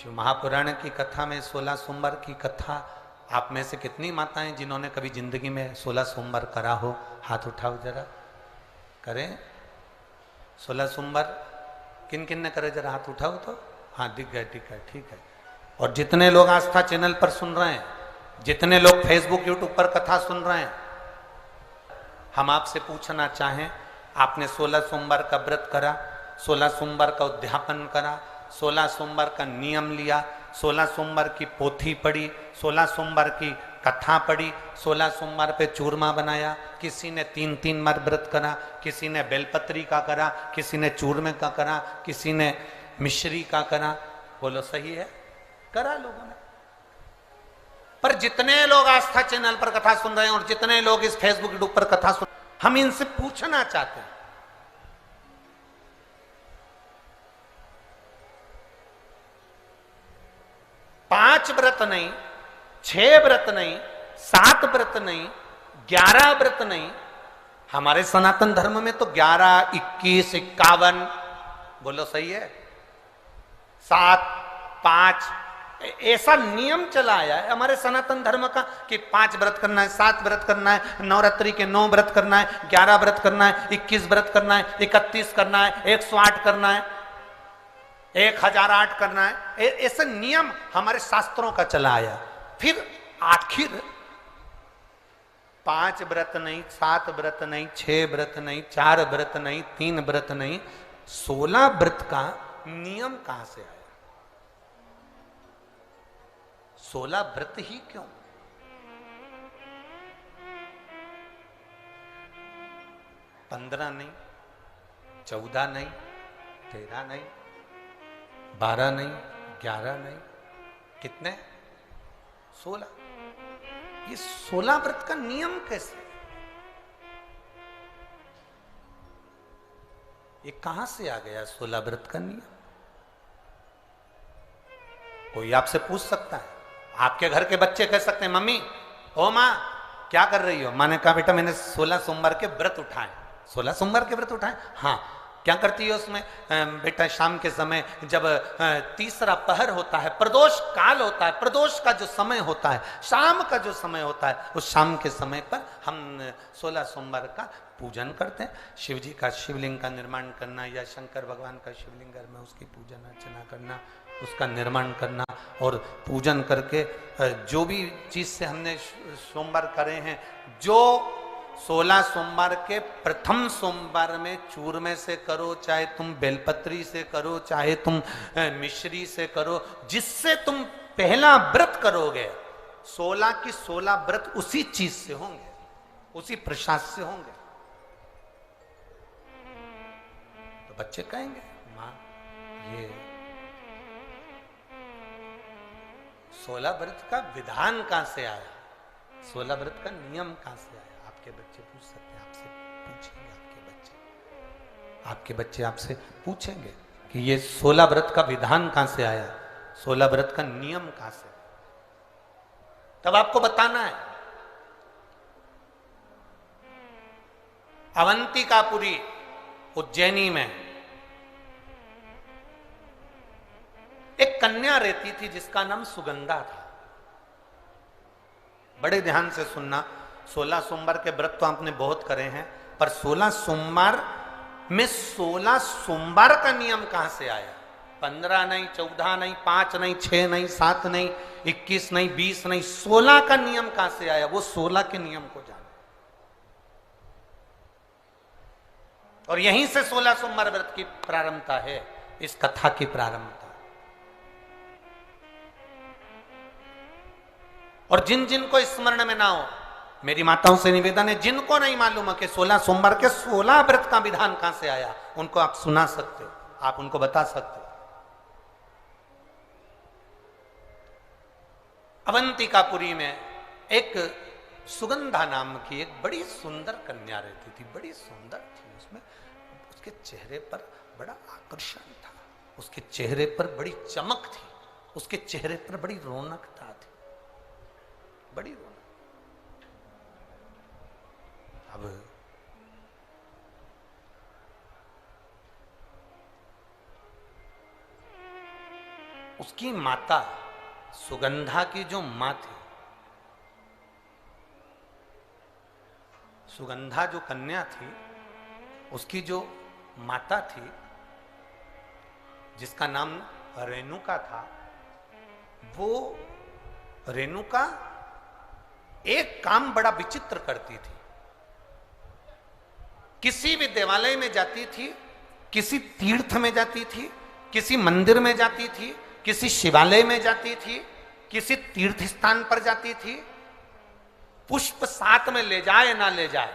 शिव महापुराण की कथा में 16 सोमवार की कथा, आप में से कितनी माताएं जिन्होंने कभी जिंदगी में 16 सोमवार करा हो, हाथ उठाओ जरा। करें 16 सोमवार किन किन ने करे, जरा हाथ उठाओ तो। हाँ दिख गए, ठीक है ठीक है। और जितने लोग आस्था चैनल पर सुन रहे हैं, जितने लोग फेसबुक यूट्यूब पर कथा सुन रहे हैं, हम आपसे पूछना चाहें, आपने 16 सोमवार का व्रत करा, 16 सोमवार का उद्यापन करा, 16 सोमवार का नियम लिया, 16 सोमवार की पोथी पढ़ी, 16 सोमवार की कथा पढ़ी, 16 सोमवार पे चूरमा बनाया, किसी ने 3-3 बार व्रत करा, किसी ने बेलपत्री का करा, किसी ने चूरमे का करा, किसी ने मिश्री का करा। बोलो सही है, करा लोगों ने। पर जितने लोग आस्था चैनल पर कथा सुन रहे हैं और जितने लोग इस फेसबुक यूट्यूब पर कथा सुन, हम इनसे पूछना चाहते हैं, 5 व्रत नहीं, 6 व्रत नहीं, 7 व्रत नहीं, 11 व्रत नहीं। हमारे सनातन धर्म में तो 11, 21, 51, बोलो सही है, 7, 5 ऐसा नियम चला आया है हमारे सनातन धर्म का कि 5 व्रत करना है, 7 व्रत करना है, नवरात्रि के 9 व्रत करना है, 11 व्रत करना है, 21 व्रत करना है, 31 करना है, 108 करना है, 1008 करना है। ऐसा नियम हमारे शास्त्रों का चला आया। फिर आखिर 5 व्रत नहीं, 7 व्रत नहीं, 6 व्रत नहीं, 4 व्रत नहीं, 3 व्रत नहीं, 16 व्रत का नियम कहां से आया? 16 व्रत ही क्यों? 15 नहीं, 14 नहीं, 13 नहीं, 12 नहीं, 11 नहीं, कितने? 16। ये 16 व्रत का नियम कैसे? ये कहां से आ गया 16 व्रत का नियम? कोई आपसे पूछ सकता है, आपके घर के बच्चे कह सकते हैं, मम्मी ओ माँ क्या कर रही हो? माँ ने कहा बेटा मैंने 16 सोमवार के व्रत उठाए। 16 सोमवार के व्रत उठाए? हाँ। क्या करती है उसमें? बेटा शाम के समय जब तीसरा पहर होता है, प्रदोष काल होता है, प्रदोष का जो समय होता है, शाम का जो समय होता है, उस शाम के समय पर हम 16 सोमवार का पूजन करते हैं। शिव जी का शिवलिंग का निर्माण करना या शंकर भगवान का शिवलिंग घर में उसकी पूजन अर्चना करना, उसका निर्माण करना और पूजन करके जो भी चीज से हमने सोमवार करे हैं, जो 16 सोमवार के प्रथम सोमवार में चूरमे से करो, चाहे तुम बेलपत्री से करो, चाहे तुम मिश्री से करो, जिससे तुम पहला व्रत करोगे, 16 की 16 व्रत उसी चीज से होंगे, उसी प्रसाद से होंगे। तो बच्चे कहेंगे मां ये 16 व्रत का विधान कहां से आया, 16 व्रत का नियम कहां से आया? आपके बच्चे पूछ सकते हैं, आपसे पूछेंगे, आपके बच्चे आपसे पूछेंगे कि ये 16 व्रत का विधान कहां से आया, 16 व्रत का नियम कहां से? तब आपको बताना है। अवंतिकापुरी उज्जैनी में एक कन्या रहती थी जिसका नाम सुगंधा था। बड़े ध्यान से सुनना, 16 सोमवार के व्रत तो आपने बहुत करे हैं, पर 16 सोमवार में 16 सोमवार का नियम कहां से आया? 15 नहीं, 14 नहीं, 5 नहीं, 6 नहीं, 7 नहीं, 21 नहीं, 20 नहीं, 16 का नियम कहां से आया? वो 16 के नियम को जाने। और यहीं से 16 सोमवार व्रत की प्रारंभता है, इस कथा की प्रारंभता। और जिन जिन को स्मरण में ना हो, मेरी माताओं से निवेदन है, जिनको नहीं मालूम है कि 16 सोमवार के 16 व्रत का विधान कहां से आया, उनको आप सुना सकते हो, आप उनको बता सकते हो। अवंतिकापुरी में एक सुगंधा नाम की एक बड़ी सुंदर कन्या रहती थी, बड़ी सुंदर थी। उसमें उसके चेहरे पर बड़ा आकर्षण था, उसके चेहरे पर बड़ी चमक थी, उसके चेहरे पर बड़ी रौनकता थी, बड़ी रौनक। अब उसकी माता सुगंधा की जो मां थी, सुगंधा जो कन्या थी, उसकी जो माता थी जिसका नाम रेणुका था, वो रेणुका एक काम बड़ा विचित्र करती थी। किसी भी देवालय में जाती थी, किसी तीर्थ में जाती थी, किसी मंदिर में जाती थी, किसी शिवालय में जाती थी, किसी तीर्थ स्थान पर जाती थी, पुष्प साथ में ले जाए ना ले जाए,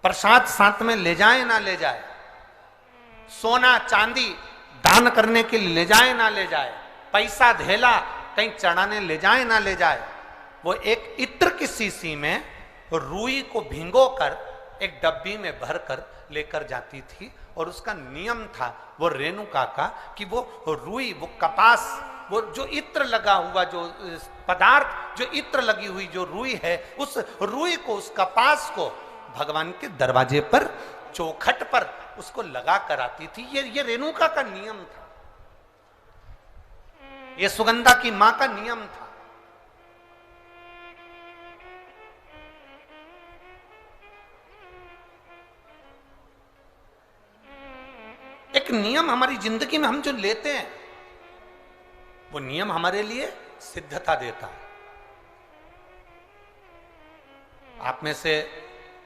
प्रसाद साथ में ले जाए ना ले जाए, सोना चांदी दान करने के लिए ले जाए ना ले जाए, पैसा धेला कहीं चढ़ाने ले जाए ना ले जाए, वो एक इत्र की शीशी में रुई को भिंगो कर एक डब्बी में भरकर लेकर जाती थी। और उसका नियम था वो रेणुका का कि वो रुई, वो कपास, वो जो इत्र लगा हुआ जो पदार्थ, जो इत्र लगी हुई जो रुई है, उस रुई को, उस कपास को भगवान के दरवाजे पर, चौखट पर उसको लगा कर आती थी। ये रेणुका का नियम था, ये सुगंधा की मां का नियम था। एक नियम हमारी जिंदगी में हम जो लेते हैं, वो नियम हमारे लिए सिद्धता देता है। आप में से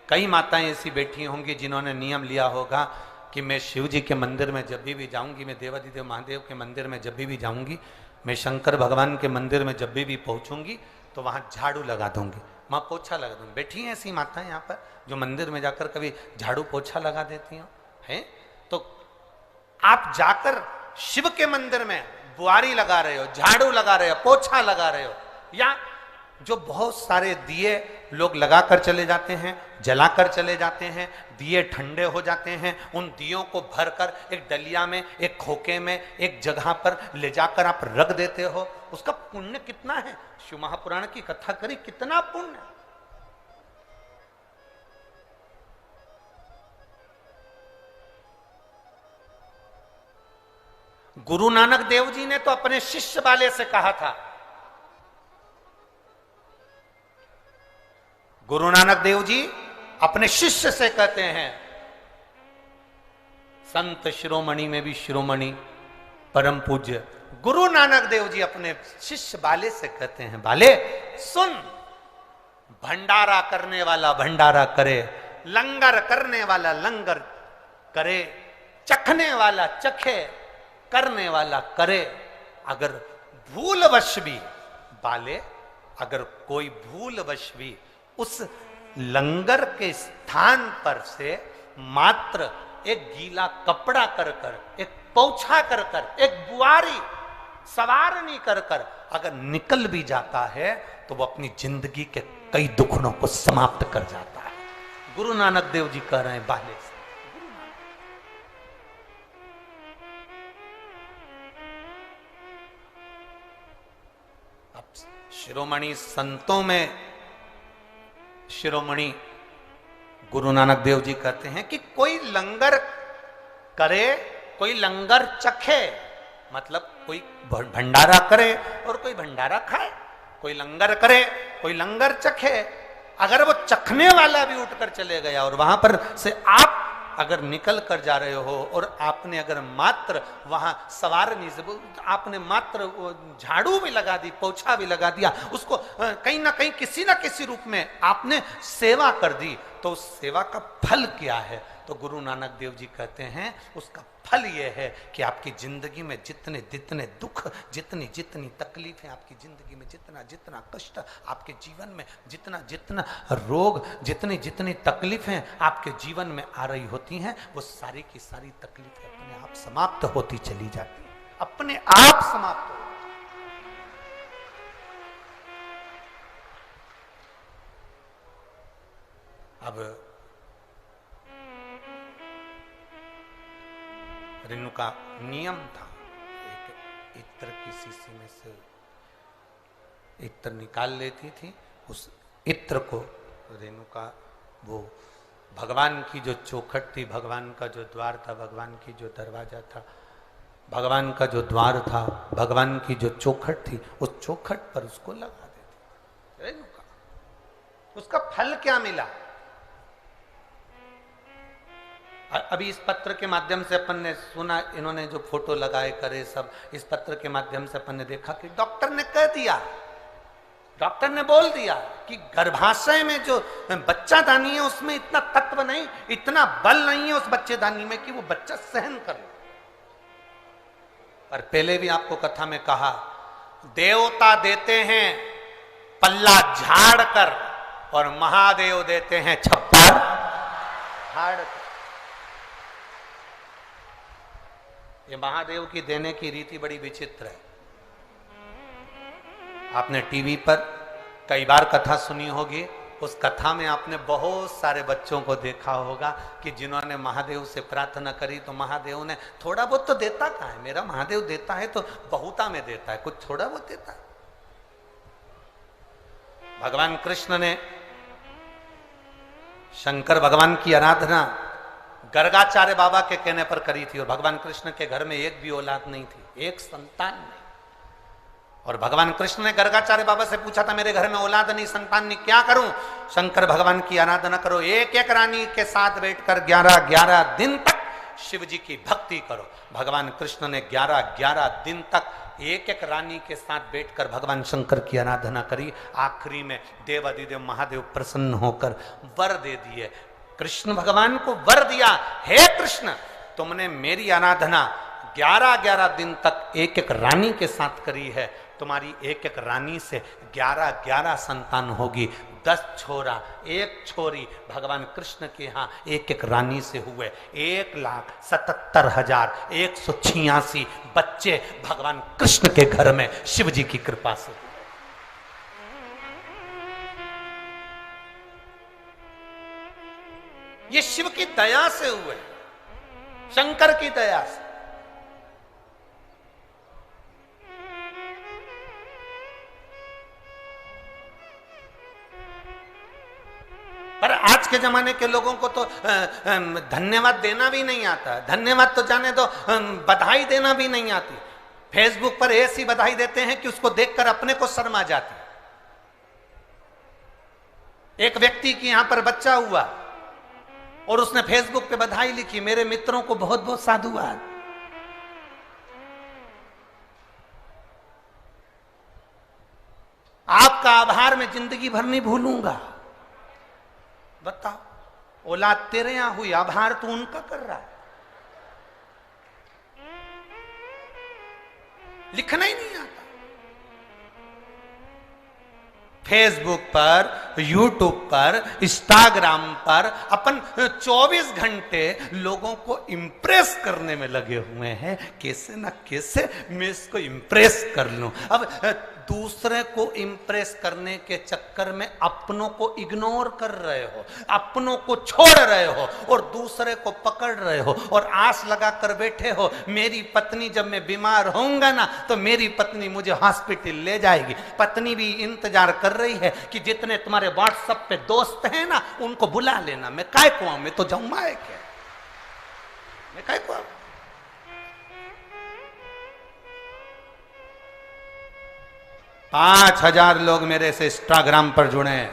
कई माताएं ऐसी बैठी होंगी जिन्होंने नियम लिया होगा कि मैं शिव जी के मंदिर में जब भी जाऊंगी, मैं देवादिदेव महादेव के मंदिर में जब भी जाऊंगी, मैं शंकर भगवान के मंदिर में जब भी पहुंचूंगी तो वहां झाड़ू लगा दूंगी, वहां पोछा लगा दूंगी। बैठी हैं ऐसी माताएं यहाँ पर जो मंदिर में जाकर कभी झाड़ू पोछा लगा देती हो हैं? तो आप जाकर शिव के मंदिर में बुआरी लगा रहे हो, झाड़ू लगा रहे हो, पोछा लगा रहे हो, या जो बहुत सारे दिए लोग लगाकर चले जाते हैं, जलाकर चले जाते हैं, दिए ठंडे हो जाते हैं, उन दियों को भरकर एक डलिया में, एक खोखे में, एक जगह पर ले जाकर आप रख देते हो, उसका पुण्य कितना है? शिव महापुराण की कथा करी, कितना पुण्य। गुरु नानक देव जी ने तो अपने शिष्य वाले से कहा था, गुरु नानक देव जी अपने शिष्य से कहते हैं, संत शिरोमणि में भी शिरोमणि परम पूज्य गुरु नानक देव जी अपने शिष्य बाले से कहते हैं, बाले सुन, भंडारा करने वाला भंडारा करे, लंगर करने वाला लंगर करे, चखने वाला चखे, करने वाला करे। अगर भूलवश भी बाले, अगर कोई भूलवश भी उस लंगर के स्थान पर से मात्र एक गीला कपड़ा कर कर, एक पोछा कर कर, एक बुआरी सवारनी कर कर अगर निकल भी जाता है तो वो अपनी जिंदगी के कई दुखड़ों को समाप्त कर जाता है। गुरु नानक देव जी कह रहे हैं बाले से। अब शिरोमणि संतों में शिरोमणि गुरु नानक देव जी कहते हैं कि कोई लंगर करे, कोई लंगर चखे, मतलब कोई भंडारा करे और कोई भंडारा खाए, कोई लंगर करे, कोई लंगर चखे। अगर वो चखने वाला भी उठकर चले गया और वहां पर से आप अगर निकल कर जा रहे हो और आपने अगर मात्र वहां सवारनी से आपने मात्र झाड़ू भी लगा दी, पोछा भी लगा दिया, उसको कहीं ना कहीं किसी ना किसी रूप में आपने सेवा कर दी, तो उस सेवा का फल क्या है? तो गुरु नानक देव जी कहते हैं उसका फल यह है कि आपकी जिंदगी में जितने जितने दुख, जितनी जितनी तकलीफें आपकी जिंदगी में, जितना जितना कष्ट आपके जीवन में, जितना जितना रोग, जितनी जितनी तकलीफें आपके जीवन में आ रही होती हैं, वो सारी की सारी तकलीफें अपने आप समाप्त होती चली जाती हैं, अपने आप समाप्त हो। अब रेणुका नियम था, एक इत्र की शीशी में से इत्र निकाल लेती थी, उस इत्र को रेणुका वो भगवान की जो चौखट थी, भगवान का जो द्वार था, भगवान की जो दरवाजा था, भगवान का जो द्वार था, भगवान की जो चौखट थी, उस चौखट पर उसको लगा देती। उसका फल क्या मिला? अभी इस पत्र के माध्यम से अपन ने सुना, इन्होंने जो फोटो लगाए करे सब, इस पत्र के माध्यम से अपन ने देखा कि डॉक्टर ने कह दिया, डॉक्टर ने बोल दिया कि गर्भाशय में जो बच्चादानी है उसमें इतना तत्व नहीं, इतना बल नहीं है उस बच्चेदानी में कि वो बच्चा सहन कर ले। पर पहले भी आपको कथा में कहा, देवता देते हैं पल्ला झाड़ कर और महादेव देते हैं छप्पर झाड़ कर। ये महादेव की देने की रीति बड़ी विचित्र है। आपने टीवी पर कई बार कथा सुनी होगी, उस कथा में आपने बहुत सारे बच्चों को देखा होगा कि जिन्होंने महादेव से प्रार्थना करी तो महादेव ने थोड़ा बहुत तो देता कहाँ है, मेरा महादेव देता है तो बहुता में देता है, कुछ थोड़ा बहुत देता है। भगवान कृष्ण ने शंकर भगवान की आराधना गर्गाचार्य बाबा के कहने पर करी थी, और भगवान कृष्ण के घर में एक भी औलाद नहीं थी, एक संतान नहीं। और भगवान कृष्ण ने गर्गाचार्य बाबा से पूछा था, मेरे घर में औलाद नहीं, संतान नहीं, क्या करूं? शंकर भगवान की आराधना करो, एक एक रानी के साथ बैठकर 11-11 दिन तक शिव जी की भक्ति करो। भगवान कृष्ण ने 11-11 दिन तक एक एक रानी के साथ बैठकर भगवान शंकर की आराधना करी। आखिरी में देवादिदेव महादेव प्रसन्न होकर वर दे दिए। कृष्ण भगवान को वर दिया, हे कृष्ण, तुमने मेरी आराधना 11-11 दिन तक एक एक रानी के साथ करी है, तुम्हारी एक एक रानी से 11-11 संतान होगी। 10 छोरा 1 छोरी भगवान कृष्ण के यहाँ एक एक रानी से हुए। 1,77,186 बच्चे भगवान कृष्ण के घर में शिव जी की कृपा से। ये शिव की दया से हुए, शंकर की दया से। पर आज के जमाने के लोगों को तो धन्यवाद देना भी नहीं आता। धन्यवाद तो जाने दो, बधाई देना भी नहीं आती। फेसबुक पर ऐसी बधाई देते हैं कि उसको देखकर अपने को शर्म आ जाती। एक व्यक्ति की यहां पर बच्चा हुआ और उसने फेसबुक पे बधाई लिखी, मेरे मित्रों को बहुत बहुत साधुवाद। आपका आभार मैं जिंदगी भर नहीं भूलूंगा। बताओ, औलाद तेरे यहां हुई, आभार तू उनका कर रहा है। लिखना ही नहीं आता। फेसबुक पर, यूट्यूब पर, इंस्टाग्राम पर अपन 24 घंटे लोगों को इंप्रेस करने में लगे हुए हैं। कैसे ना कैसे मैं इसको इंप्रेस कर लूं। अब दूसरे को इंप्रेस करने के चक्कर में अपनों को इग्नोर कर रहे हो, अपनों को छोड़ रहे हो और दूसरे को पकड़ रहे हो और आस लगा कर बैठे हो, मेरी पत्नी जब मैं बीमार होऊंगा ना तो मेरी पत्नी मुझे हॉस्पिटल ले जाएगी। पत्नी भी इंतजार कर रही है कि जितने तुम्हारे व्हाट्सएप पे दोस्त हैं ना उनको बुला लेना। मैं काय को आऊं, मैं तो जाऊंगा है क्या, मैं काय को आऊं। 5,000 लोग मेरे से इंस्टाग्राम पर जुड़े हैं,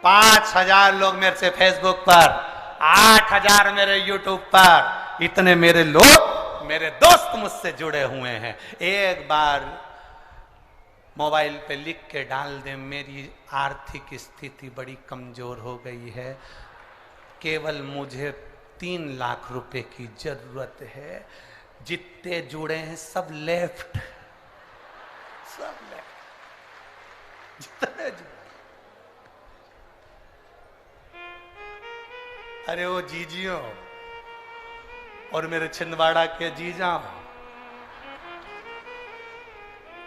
5,000 लोग मेरे से फेसबुक पर, 8,000 मेरे यूट्यूब पर। इतने मेरे लोग, मेरे दोस्त मुझसे जुड़े हुए हैं। एक बार मोबाइल पे लिख के डाल दे, मेरी आर्थिक स्थिति बड़ी कमजोर हो गई है, केवल मुझे 3 लाख रुपए की जरूरत है। जितने जुड़े हैं सब लेफ्ट, सब लेफ्ट। जितने जुड़े, अरे वो जीजियों और मेरे छिंदवाड़ा के जीजा,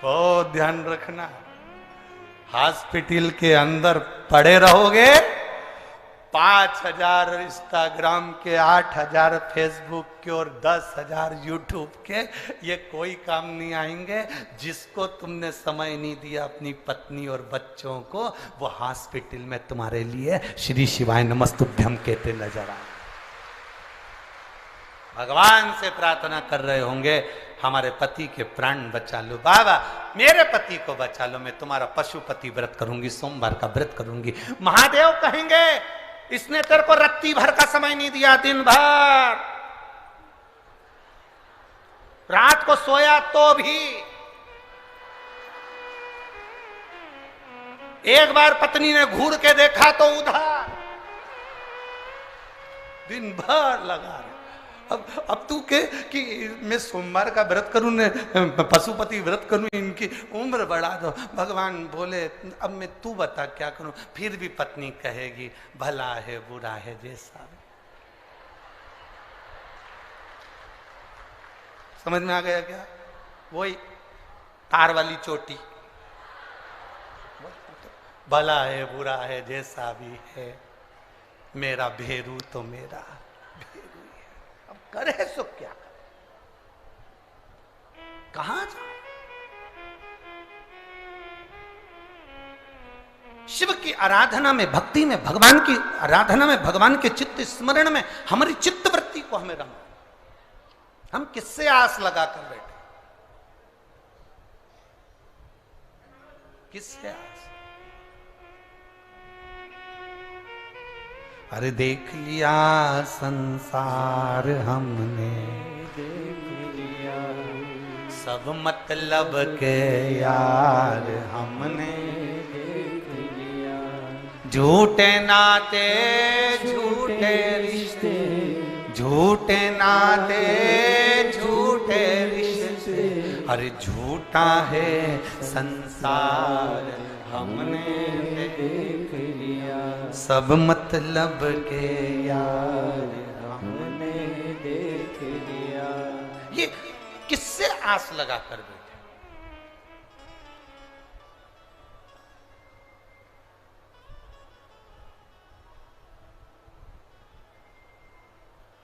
बहुत ध्यान रखना। हॉस्पिटल के अंदर पड़े रहोगे, 5,000 इंस्टाग्राम के, 8,000 फेसबुक के और 10,000 यूट्यूब के, ये कोई काम नहीं आएंगे। जिसको तुमने समय नहीं दिया अपनी पत्नी और बच्चों को, वो हॉस्पिटल में तुम्हारे लिए श्री शिवाय नमस्तुभ्यम कहते नजर आए। भगवान से प्रार्थना कर रहे होंगे हमारे पति के प्राण बचा लो बाबा, मेरे पति को बचा लो, मैं तुम्हारा पशुपति व्रत करूंगी, सोमवार का व्रत करूंगी। महादेव कहेंगे इसने तेरे को रत्ती भर का समय नहीं दिया, दिन भर रात को सोया तो भी। एक बार पत्नी ने घूर के देखा तो उधर, दिन भर लगा रहे। अब तू के कि मैं सोमवार का व्रत करूं ने पशुपति व्रत करूं, इनकी उम्र बढ़ा दो। भगवान बोले अब मैं तू बता क्या करूं। फिर भी पत्नी कहेगी भला है बुरा है जैसा। समझ में आ गया क्या? वही तार वाली चोटी, भला है बुरा है जैसा भी है, मेरा भेरू तो मेरा भेरू है। अब करे सो क्या, कहां जाए? शिव की आराधना में, भक्ति में, भगवान की आराधना में, भगवान के चित्त स्मरण में हमारी चित्त वृत्ति को हमें रंगा। हम किससे आस लगा कर बैठे? किससे आस? अरे देख लिया संसार हमने, देख लिया सब मतलब के यार हमने, देख लिया झूठे नाते झूठे रिश्ते, झूठे नाते झूठे रिश्ते, अरे झूठा है संसार हमने देख लिया, सब मतलब के यार हमने देख लिया। ये किससे आस लगा कर बैठे?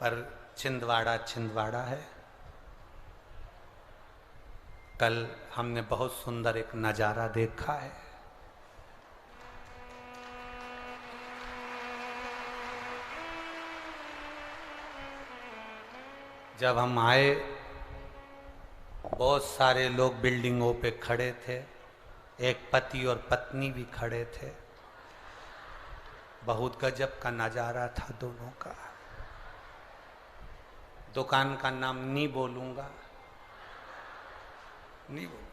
पर छिंदवाड़ा छिंदवाड़ा है। कल हमने बहुत सुंदर एक नजारा देखा है। जब हम आए बहुत सारे लोग बिल्डिंगों पे खड़े थे, एक पति और पत्नी भी खड़े थे। बहुत गजब का नजारा था दोनों का। दुकान का नाम नहीं बोलूंगा, नहीं बोलूंगा।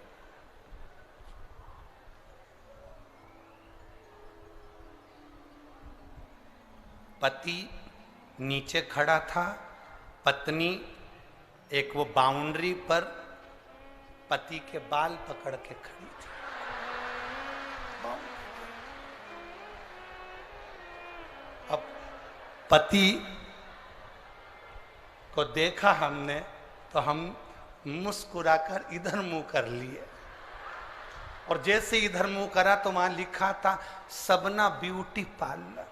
पति नीचे खड़ा था, पत्नी एक वो बाउंड्री पर पति के बाल पकड़ के खड़ी थी। अब पति को देखा हमने तो हम मुस्कुराकर इधर मुंह कर लिए, और जैसे इधर मुंह करा तो वहां लिखा था सबना ब्यूटी पार्लर।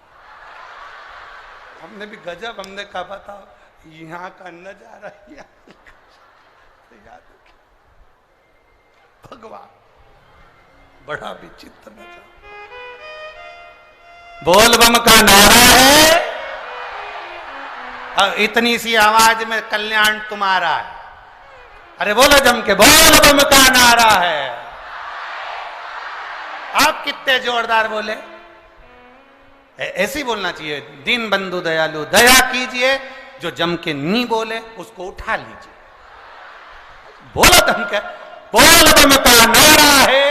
हमने भी गजब, हमने कहा बताओ यहाँ का नजारा याद भगवान, बड़ा विचित्र नजारा। बोल बम का नारा है और इतनी सी आवाज में कल्याण तुम्हारा है। अरे बोलो जम के, बोल बम का नारा है। आप कितने जोरदार बोले। ऐसे ही बोलना चाहिए, दीन बंधु दयालु दया कीजिए। जो जम के नहीं बोले उसको उठा लीजिए। बोलो जम के, बोल बम का नारा है।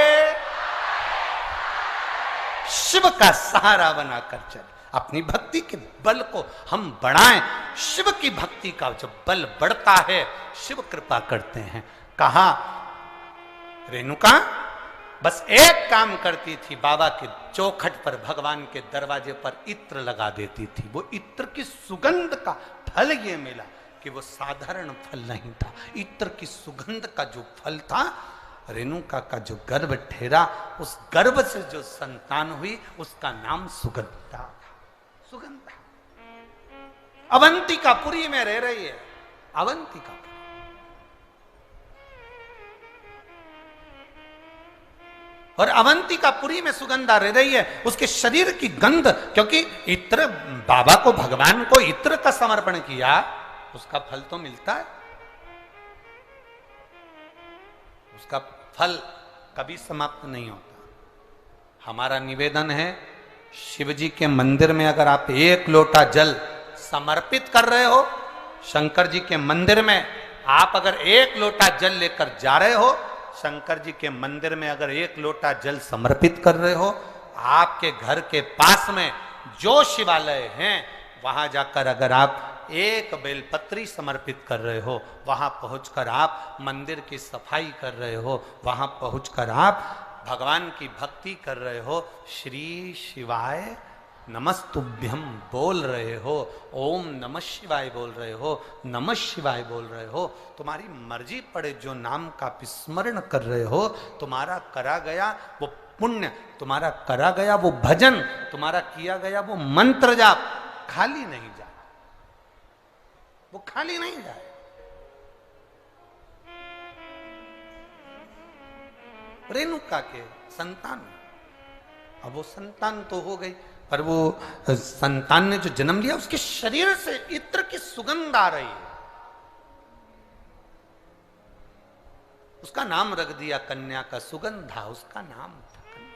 शिव का सहारा बनाकर चले, अपनी भक्ति के बल को हम बढ़ाएं। शिव की भक्ति का जब बल बढ़ता है शिव कृपा करते हैं। कहा रेणुका बस एक काम करती थी, बाबा के चौखट पर, भगवान के दरवाजे पर इत्र लगा देती थी। वो इत्र की सुगंध का फल ये मिला कि वो साधारण फल नहीं था। इत्र की सुगंध का जो फल था, रेणुका का जो गर्भ ठहरा, उस गर्भ से जो संतान हुई उसका नाम सुगंधा था। सुगंधा अवंतिकापुरी में रह रही है। अवंतिकापुरी, और अवंतिकापुरी में सुगंधा रह रही है। उसके शरीर की गंध, क्योंकि इत्र, बाबा को, भगवान को इत्र का समर्पण किया, उसका फल तो मिलता है। उसका फल कभी समाप्त नहीं होता। हमारा निवेदन है, शिव जी के मंदिर में अगर आप एक लोटा जल समर्पित कर रहे हो, शंकर जी के मंदिर में आप अगर एक लोटा जल लेकर जा रहे हो, शंकर जी के मंदिर में अगर एक लोटा जल समर्पित कर रहे हो, आपके घर के पास में जो शिवालय हैं वहां जाकर अगर आप एक बेलपत्री समर्पित कर रहे हो, वहां पहुंचकर आप मंदिर की सफाई कर रहे हो, वहां पहुंचकर आप भगवान की भक्ति कर रहे हो, श्री शिवाय नमस्तुभ्यम बोल रहे हो, ओम नमः शिवाय बोल रहे हो, नमः शिवाय बोल रहे हो, तुम्हारी मर्जी पड़े जो नाम का विस्मरण कर रहे हो, तुम्हारा करा गया वो पुण्य, तुम्हारा करा गया वो भजन, तुम्हारा किया गया वो मंत्र जाप खाली नहीं जाए, वो खाली नहीं जाए। रेणुका के संतान, अब वो संतान तो हो गई, पर वो संतान ने जो जन्म लिया उसके शरीर से इत्र की सुगंध आ रही है, उसका नाम रख दिया कन्या का, सुगंधा उसका नाम था कन्या।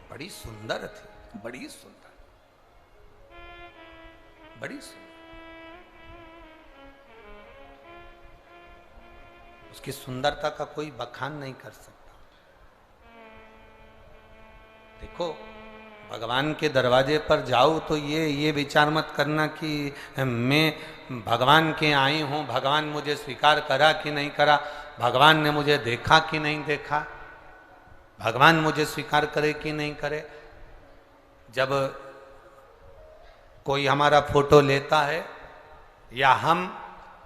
बड़ी सुंदर थी, बड़ी सुंदर, बड़ी सुंदर। उसकी सुंदरता का कोई बखान नहीं कर सकता। देखो, भगवान के दरवाजे पर जाओ तो ये विचार मत करना कि मैं भगवान के आई हूं, भगवान मुझे स्वीकार करा कि नहीं करा, भगवान ने मुझे देखा कि नहीं देखा, भगवान मुझे स्वीकार करे कि नहीं करे। जब कोई हमारा फोटो लेता है या हम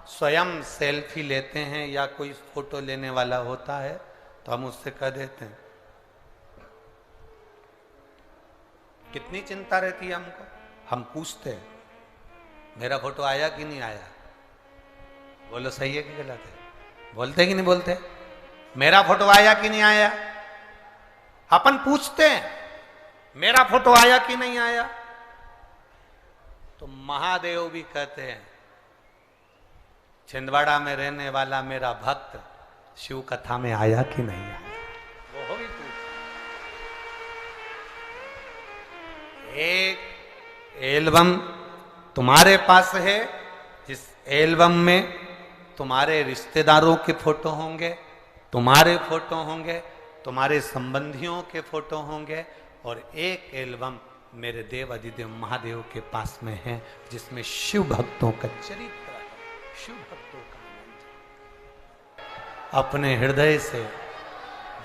स्वयं सेल्फी लेते हैं या कोई फोटो लेने वाला होता है तो हम उससे कह देते हैं, कितनी चिंता रहती है हमको, हम पूछते हैं मेरा फोटो आया कि नहीं आया, बोलो सही है कि गलत है, बोलते कि नहीं बोलते, मेरा फोटो आया कि नहीं आया, अपन पूछते हैं मेरा फोटो आया कि नहीं आया। तो महादेव भी कहते हैं, छिंदवाड़ा में रहने वाला मेरा भक्त शिव कथा में आया कि नहीं आया, वो भी पूछ। एक एल्बम तुम्हारे पास है, जिस एल्बम में तुम्हारे रिश्तेदारों के फोटो होंगे, तुम्हारे फोटो होंगे, तुम्हारे संबंधियों के फोटो होंगे, और एक एल्बम मेरे देव अधिदेव महादेव के पास में है जिसमें शिव भक्तों का चरित्र है, शिव भक्तों का आनंद। अपने हृदय से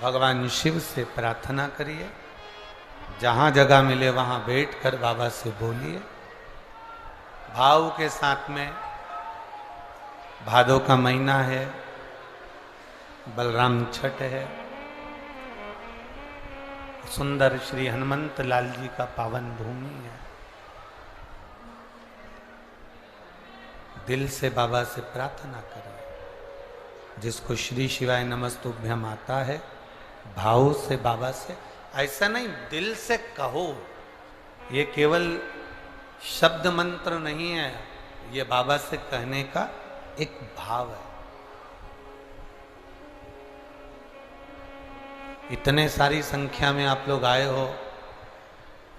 भगवान शिव से प्रार्थना करिए, जहां जगह मिले वहां बैठकर बाबा से बोलिए, भाव के साथ में। भादों का महीना है, बलराम छठ है, सुंदर श्री हनुमंत लाल जी का पावन भूमि है। दिल से बाबा से प्रार्थना करें। जिसको श्री शिवाय नमस्तुभ्यम आता है, भाव से बाबा से, ऐसा नहीं दिल से कहो, ये केवल शब्द मंत्र नहीं है, ये बाबा से कहने का एक भाव है। इतने सारी संख्या में आप लोग आए हो,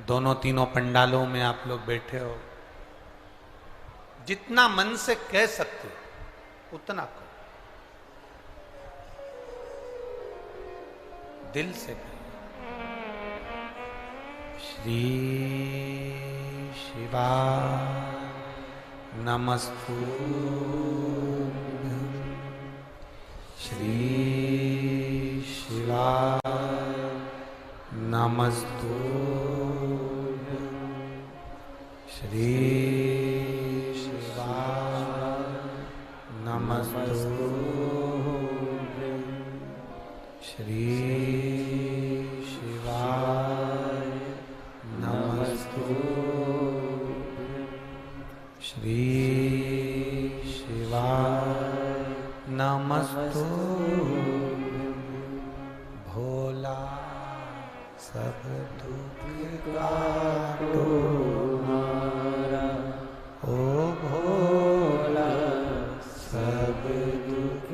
दोनों तीनों पंडालों में आप लोग बैठे हो, जितना मन से कह सकते हो उतना कहो, दिल से कहो। श्री शिवा नमस्तुभ्यं, श्री शिवा नमस्तुभ्यं, श्री शिवा नमस्तुभ्यं, श्री शिवा नमस्तुभ्यं, श्री शिवा नमस्तुभ्यं। भोला सब दुख काटो मारा, ओ भोला सब दुख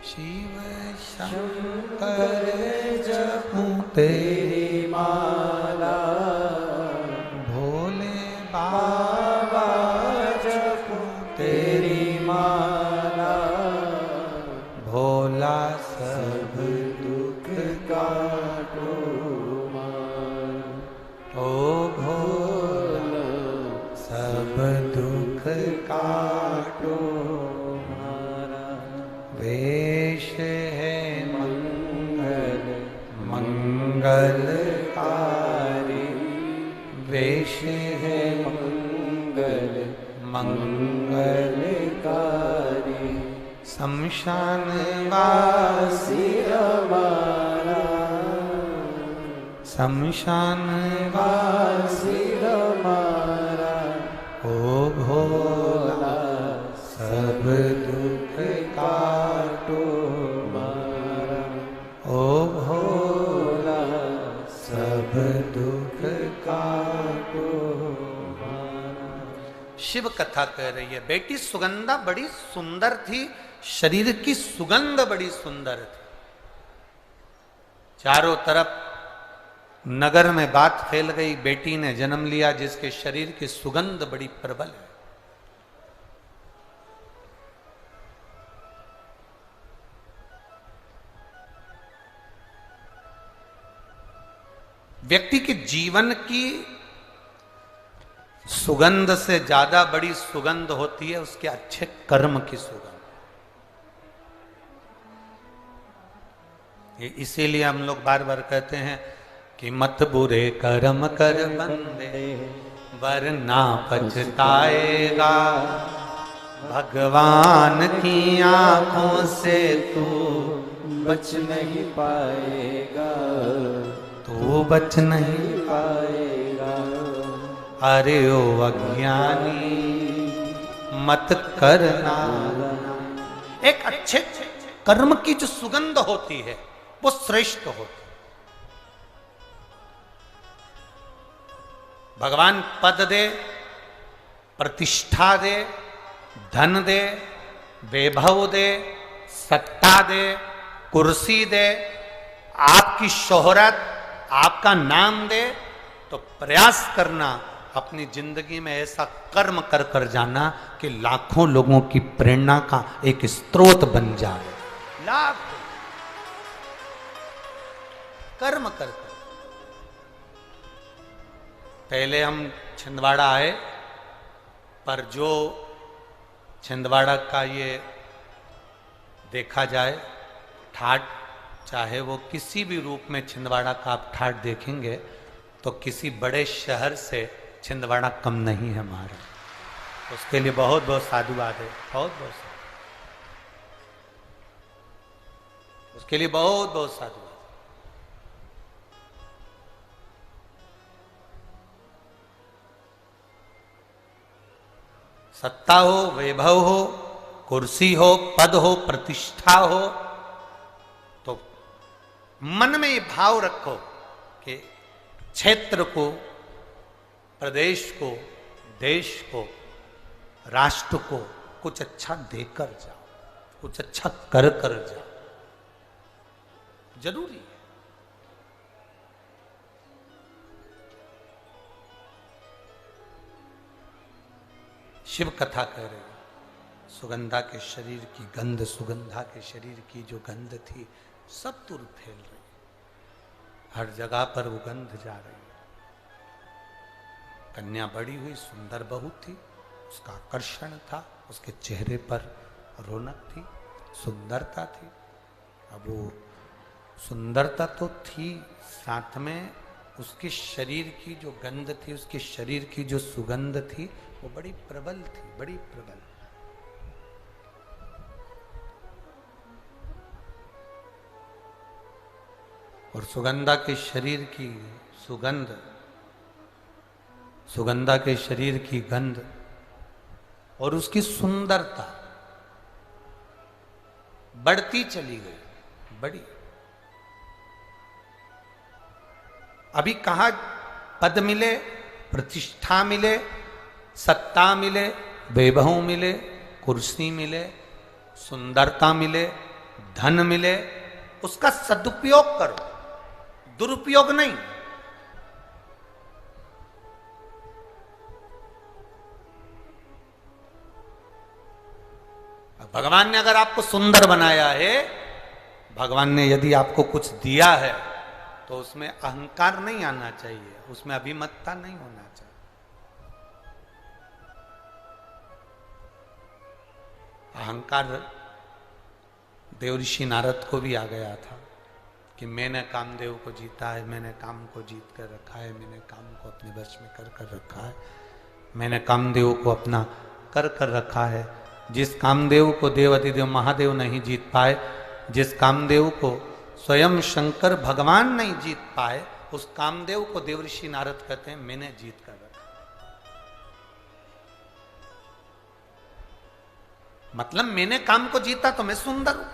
शिव शंकर जपूं तेरी माला, भोले बाबा जपूं तेरी माला, भोला सब दुख काटो मारा। ओ भोला सब दुख काटो मारा। वेश है मंगल मंगलकारी, वेश है मंगल मंगलकारी, शमशान वासी हमारा, शमशान वासी हमारा। ओ भोला सब दुख काटो मारा, ओ भोला सब दुख काटो मारा। शिव कथा कह रही है, बेटी सुगंधा बड़ी सुंदर थी, शरीर की सुगंध बड़ी सुंदर थी। चारों तरफ नगर में बात फैल गई, बेटी ने जन्म लिया जिसके शरीर की सुगंध बड़ी प्रबल है। व्यक्ति के जीवन की सुगंध से ज्यादा बड़ी सुगंध होती है उसके अच्छे कर्म की सुगंध। इसीलिए हम लोग बार बार कहते हैं कि मत बुरे कर्म कर बंदे वरना पछताएगा, भगवान की आंखों से तू बच नहीं पाएगा, तू बच नहीं पाएगा। अरे ओ अज्ञानी मत करना। एक अच्छे कर्म की जो सुगंध होती है वो श्रेष्ठ होती है। भगवान पद दे, प्रतिष्ठा दे, धन दे, वैभव दे, सत्ता दे, कुर्सी दे, आपकी शोहरत, आपका नाम दे, तो प्रयास करना अपनी जिंदगी में ऐसा कर्म कर कर जाना कि लाखों लोगों की प्रेरणा का एक स्रोत बन जाए। लाख कर्म कर कर। पहले हम छिंदवाड़ा आए, पर जो छिंदवाड़ा का ये देखा जाए ठाट, चाहे वो किसी भी रूप में छिंदवाड़ा का आप ठाट देखेंगे तो किसी बड़े शहर से छिंदवाड़ा कम नहीं है हमारा। उसके लिए बहुत बहुत साधुवाद है, बहुत बहुत उसके लिए बहुत बहुत साधुवाद। सत्ता हो, वैभव हो, कुर्सी हो, पद हो, प्रतिष्ठा हो, तो मन में ये भाव रखो कि क्षेत्र को, प्रदेश को, देश को, राष्ट्र को कुछ अच्छा देकर जाओ, कुछ अच्छा कर कर जाओ। जरूरी है। शिव कथा कह रहे हैं, सुगंधा के शरीर की गंध, सुगंधा के शरीर की जो गंध थी सब दूर फैल रही, हर जगह पर वो गंध जा रही। कन्या बड़ी हुई, सुंदर बहू थी, उसका आकर्षण था, उसके चेहरे पर रौनक थी, सुंदरता थी। अब वो सुंदरता तो थी, साथ में उसके शरीर की जो गंध थी, उसके शरीर की जो सुगंध थी वो बड़ी प्रबल थी, बड़ी प्रबल। और सुगंधा के शरीर की सुगंध, सुगंधा के शरीर की गंध और उसकी सुंदरता बढ़ती चली गई, बड़ी। अभी कहाँ पद मिले, प्रतिष्ठा मिले, सत्ता मिले, वैभव मिले, कुर्सी मिले, सुंदरता मिले, धन मिले, उसका सदुपयोग करो, दुरुपयोग नहीं। भगवान ने अगर आपको सुंदर बनाया है, भगवान ने यदि आपको कुछ दिया है, तो उसमें अहंकार नहीं आना चाहिए, उसमें अभिमतता नहीं होना चाहिए। अहंकार देव ऋषि नारद को भी आ गया था कि मैंने कामदेव को जीता है, मैंने काम को जीत कर रखा है, मैंने काम को अपने वश में कर रखा है, मैंने कामदेव को अपना कर रखा है। जिस कामदेव को देवाधिदेव महादेव नहीं जीत पाए, जिस कामदेव को स्वयं शंकर भगवान नहीं जीत पाए, उस कामदेव को देव ऋषि नारद कहते हैं मैंने जीत कर रखा। मतलब मैंने काम को जीता तो मैं सुंदर हूं।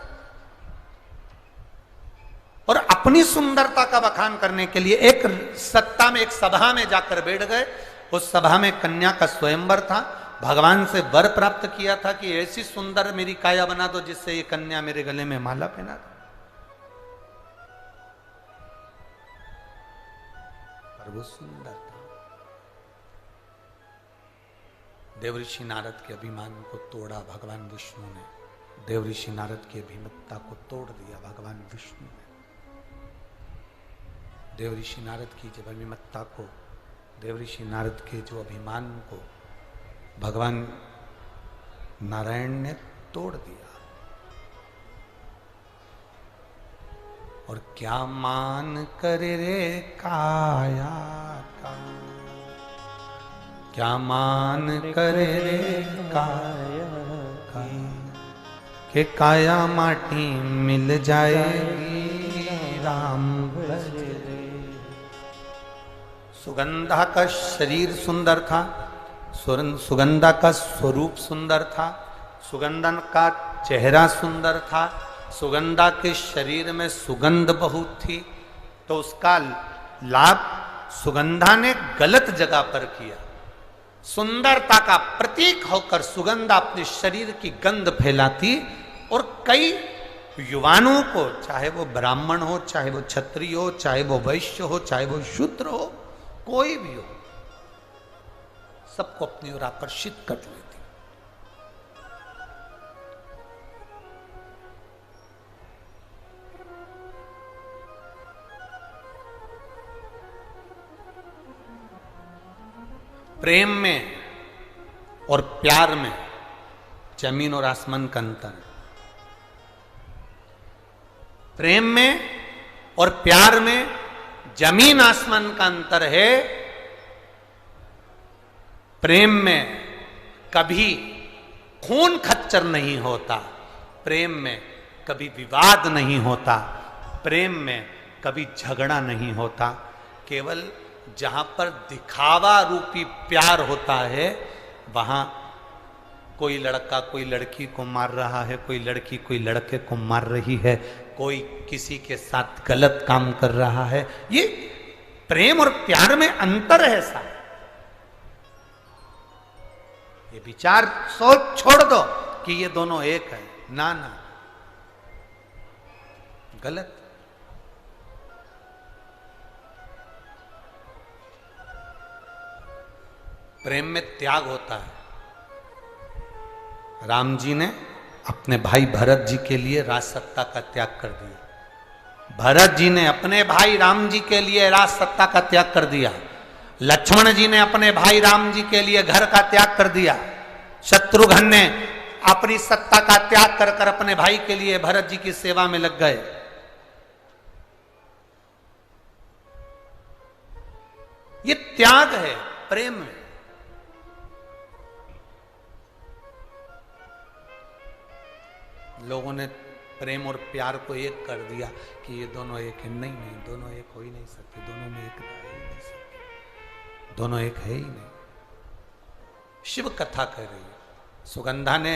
और अपनी सुंदरता का बखान करने के लिए एक सत्ता में, एक सभा में जाकर बैठ गए। उस सभा में कन्या का स्वयंवर था। भगवान से वर प्राप्त किया था कि ऐसी सुंदर मेरी काया बना दो जिससे ये कन्या मेरे गले में माला पहना दो। और वो सुंदर था। देव ऋषि नारद के अभिमान को तोड़ा भगवान विष्णु ने। देव ऋषि नारद की अभिमतता को तोड़ दिया भगवान विष्णु ने। देव ऋषि नारद की जब अभिमतता को, देव ऋषि नारद के जो अभिमान को भगवान नारायण ने तोड़ दिया। और क्या मान करे रे काया का, क्या मान करे रे काया का, के काया माटी मिल जाएगी राम भजे। सुगंधा का शरीर सुंदर था, सुगंधा का स्वरूप सुंदर था, सुगंधन का चेहरा सुंदर था, सुगंधा के शरीर में सुगंध बहुत थी। तो उसका लाभ सुगंधा ने गलत जगह पर किया। सुंदरता का प्रतीक होकर सुगंधा अपने शरीर की गंध फैलाती और कई युवानों को, चाहे वो ब्राह्मण हो, चाहे वो क्षत्रिय हो, चाहे वो वैश्य हो, चाहे वो शूद्र हो, कोई भी हो, सबको अपनी ओर आकर्षित कर लेती। प्रेम में और प्यार में जमीन और आसमान का अंतर है। प्रेम में और प्यार में जमीन आसमान का अंतर है। प्रेम में कभी खून खच्चर नहीं होता, प्रेम में कभी विवाद नहीं होता, प्रेम में कभी झगड़ा नहीं होता। केवल जहां पर दिखावा रूपी प्यार होता है, वहां कोई लड़का कोई लड़की को मार रहा है, कोई लड़की कोई लड़के को मार रही है, कोई किसी के साथ गलत काम कर रहा है। ये प्रेम और प्यार में अंतर है साहब। ये विचार सोच छोड़ दो कि ये दोनों एक है। ना ना, गलत। प्रेम में त्याग होता है। राम जी ने अपने भाई भरत जी के लिए राज सत्ता का त्याग कर दिया। भरत जी ने अपने भाई राम जी के लिए राज सत्ता का त्याग कर दिया। लक्ष्मण जी ने अपने भाई राम जी के लिए घर का त्याग कर दिया। शत्रुघ्न ने अपनी सत्ता का त्याग कर कर अपने भाई के लिए भरत जी की सेवा में लग गए। ये त्याग है प्रेम में। लोगों ने प्रेम और प्यार को एक कर दिया कि ये दोनों एक है। नहीं नहीं, दोनों एक हो ही नहीं सकते, दोनों में एकता है ही नहीं सकती, दोनों एक है ही नहीं। शिव कथा कह रही है, सुगंधा ने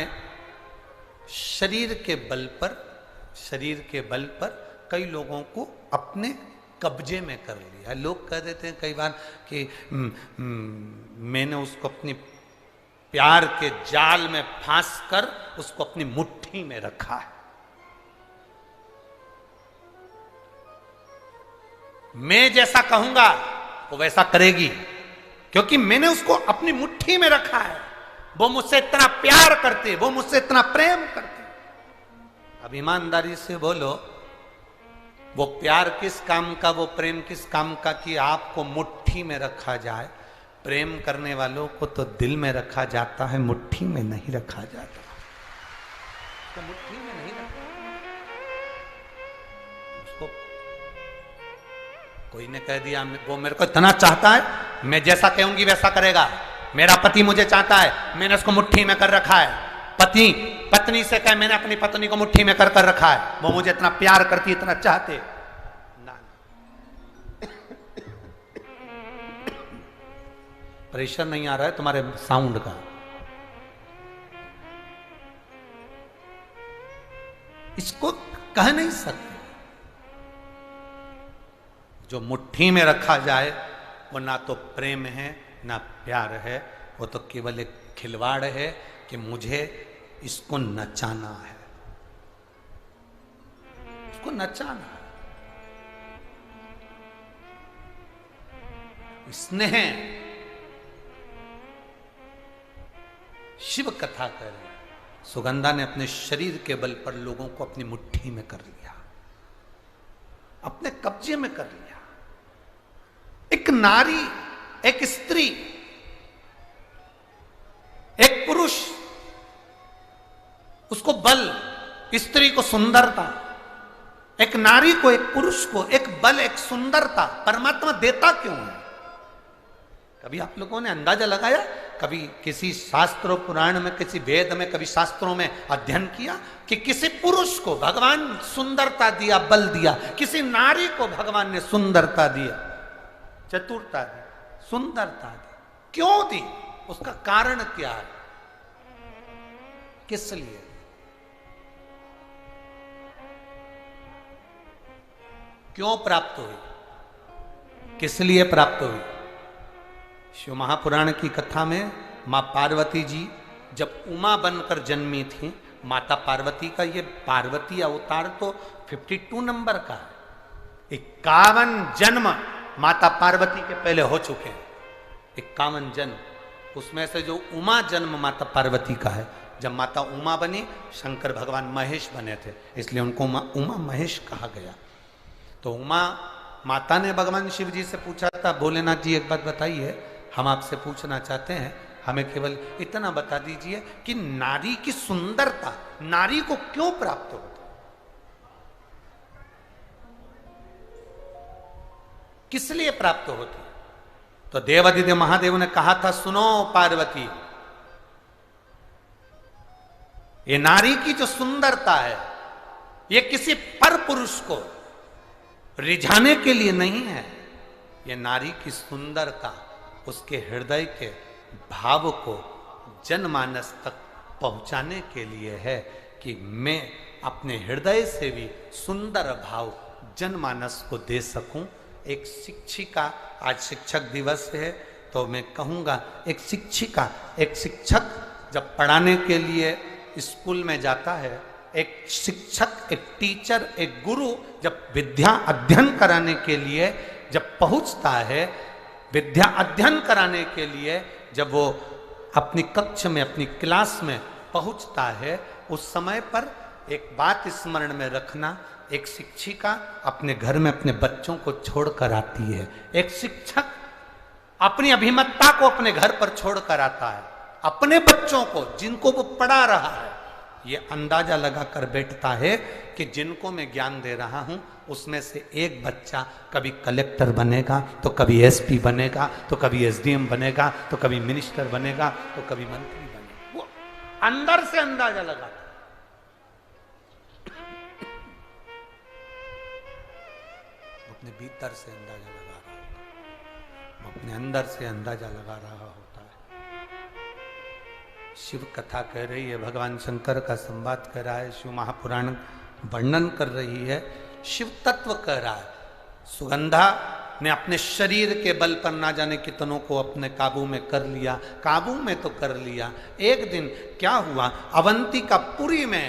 शरीर के बल पर कई लोगों को अपने कब्जे में कर लिया। लोग कह देते हैं कई बार कि मैंने उसको अपनी प्यार के जाल में फांस कर उसको अपनी मुट्ठी में रखा है। मैं जैसा कहूंगा वो वैसा करेगी, क्योंकि मैंने उसको अपनी मुट्ठी में रखा है। वो मुझसे इतना प्यार करते, वो मुझसे इतना प्रेम करते। अब ईमानदारी से बोलो, वो प्यार किस काम का, वो प्रेम किस काम का कि आपको मुट्ठी में रखा जाए। प्रेम करने वालों को तो दिल में रखा जाता है, मुट्ठी में नहीं रखा जाता। तो मुट्ठी में नहीं रखा उसको। कोई ने कह दिया वो मेरे को इतना चाहता है, मैं जैसा कहूंगी वैसा करेगा। मेरा पति मुझे चाहता है, मैंने उसको मुट्ठी में कर रखा है। पति पत्नी से कहे, मैंने अपनी पत्नी को मुट्ठी में कर कर रखा है, वो मुझे इतना प्यार करती, इतना चाहते। ना, प्रेशर नहीं आ रहा है तुम्हारे साउंड का। इसको कह नहीं सकते। जो मुट्ठी में रखा जाए वो ना तो प्रेम है ना प्यार है, वो तो केवल एक खिलवाड़ है कि मुझे इसको नचाना है, इसको नचाना है। स्नेह शिव कथा कर रहे, सुगंधा ने अपने शरीर के बल पर लोगों को अपनी मुट्ठी में कर लिया, अपने कब्जे में कर लिया। एक नारी, एक स्त्री, एक पुरुष, उसको बल, स्त्री को सुंदरता, एक नारी को, एक पुरुष को एक बल, एक सुंदरता परमात्मा देता क्यों है? कभी आप लोगों ने अंदाजा लगाया? कभी किसी शास्त्रों पुराण में, किसी वेद में, कभी शास्त्रों में अध्ययन किया कि किसी पुरुष को भगवान सुंदरता दिया, बल दिया, किसी नारी को भगवान ने सुंदरता दिया, चतुरता दी, सुंदरता दी? क्यों दी? उसका कारण क्या है? किस लिए? क्यों प्राप्त हुई? किस लिए प्राप्त हुई? शिव महापुराण की कथा में मां पार्वती जी जब उमा बनकर जन्मी थी, माता पार्वती का ये पार्वती अवतार तो 52 नंबर का है। 51 जन्म माता पार्वती के पहले हो चुके हैं, 51 जन्म। उसमें से जो उमा जन्म माता पार्वती का है, जब माता उमा बनी, शंकर भगवान महेश बने थे, इसलिए उनको उमा महेश कहा गया। तो उमा माता ने भगवान शिव जी से पूछा था, भोलेनाथ जी एक बात बताइए, हम आपसे पूछना चाहते हैं, हमें केवल इतना बता दीजिए कि नारी की सुंदरता नारी को क्यों प्राप्त होती? किस लिए प्राप्त होती? तो देवादिदेव महादेव ने कहा था, सुनो पार्वती, ये नारी की जो सुंदरता है, ये किसी पर पुरुष को रिझाने के लिए नहीं है। ये नारी की सुंदरता उसके हृदय के भाव को जनमानस तक पहुंचाने के लिए है कि मैं अपने हृदय से भी सुंदर भाव जनमानस को दे सकूं। एक शिक्षिका, आज शिक्षक दिवस है, तो मैं कहूँगा एक शिक्षिका, एक शिक्षक जब पढ़ाने के लिए स्कूल में जाता है, एक शिक्षक, एक टीचर, एक गुरु जब विद्या अध्ययन कराने के लिए जब पहुंचता है, विद्या अध्ययन कराने के लिए जब वो अपनी कक्ष में, अपनी क्लास में पहुंचता है, उस समय पर एक बात स्मरण में रखना, एक शिक्षिका अपने घर में अपने बच्चों को छोड़कर आती है, एक शिक्षक अपनी अभिमतता को अपने घर पर छोड़कर आता है, अपने बच्चों को जिनको वो पढ़ा रहा है, ये अंदाजा लगाकर बैठता है कि जिनको मैं ज्ञान दे रहा हूं उसमें से एक बच्चा कभी कलेक्टर बनेगा, तो कभी एसपी बनेगा, तो कभी एसडीएम बनेगा, तो कभी मिनिस्टर बनेगा, तो कभी मंत्री बनेगा। वो अंदर से अंदाजा लगाता, अपने भीतर से अंदाजा लगा रहा होता, अपने अंदर से अंदाजा लगा रहा होता है। शिव कथा कह रही है, भगवान शंकर का संवाद कर रहा है, शिव महापुराण वर्णन कर रही है, शिव तत्व कह रहा है। सुगंधा ने अपने शरीर के बल पर ना जाने कितनों को अपने काबू में कर लिया। काबू में तो कर लिया, एक दिन क्या हुआ, अवंतिकापुरी में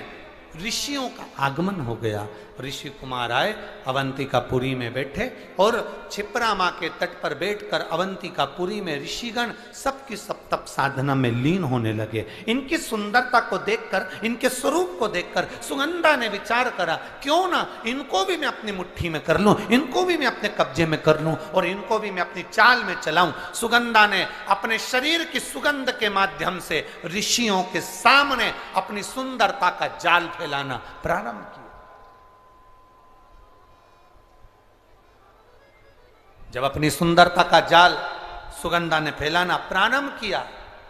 ऋषियों का आगमन हो गया। ऋषि कुमार आए, अवंतिकापुरी में बैठे और क्षिप्रा माँ के तट पर बैठकर अवंतिकापुरी में ऋषिगण सबकी सब तप साधना में लीन होने लगे। इनकी सुंदरता को देखकर, इनके स्वरूप को देखकर सुगंधा ने विचार करा, क्यों ना इनको भी मैं अपनी मुट्ठी में कर लूं, इनको भी मैं अपने कब्जे में कर लूं और इनको भी मैं अपनी चाल में चलाऊं। सुगंधा ने अपने शरीर की सुगंध के माध्यम से ऋषियों के सामने अपनी सुंदरता का जाल फैलाना प्रारंभ किया। जब अपनी सुंदरता का जाल सुगंधा ने फैलाना प्रारंभ किया,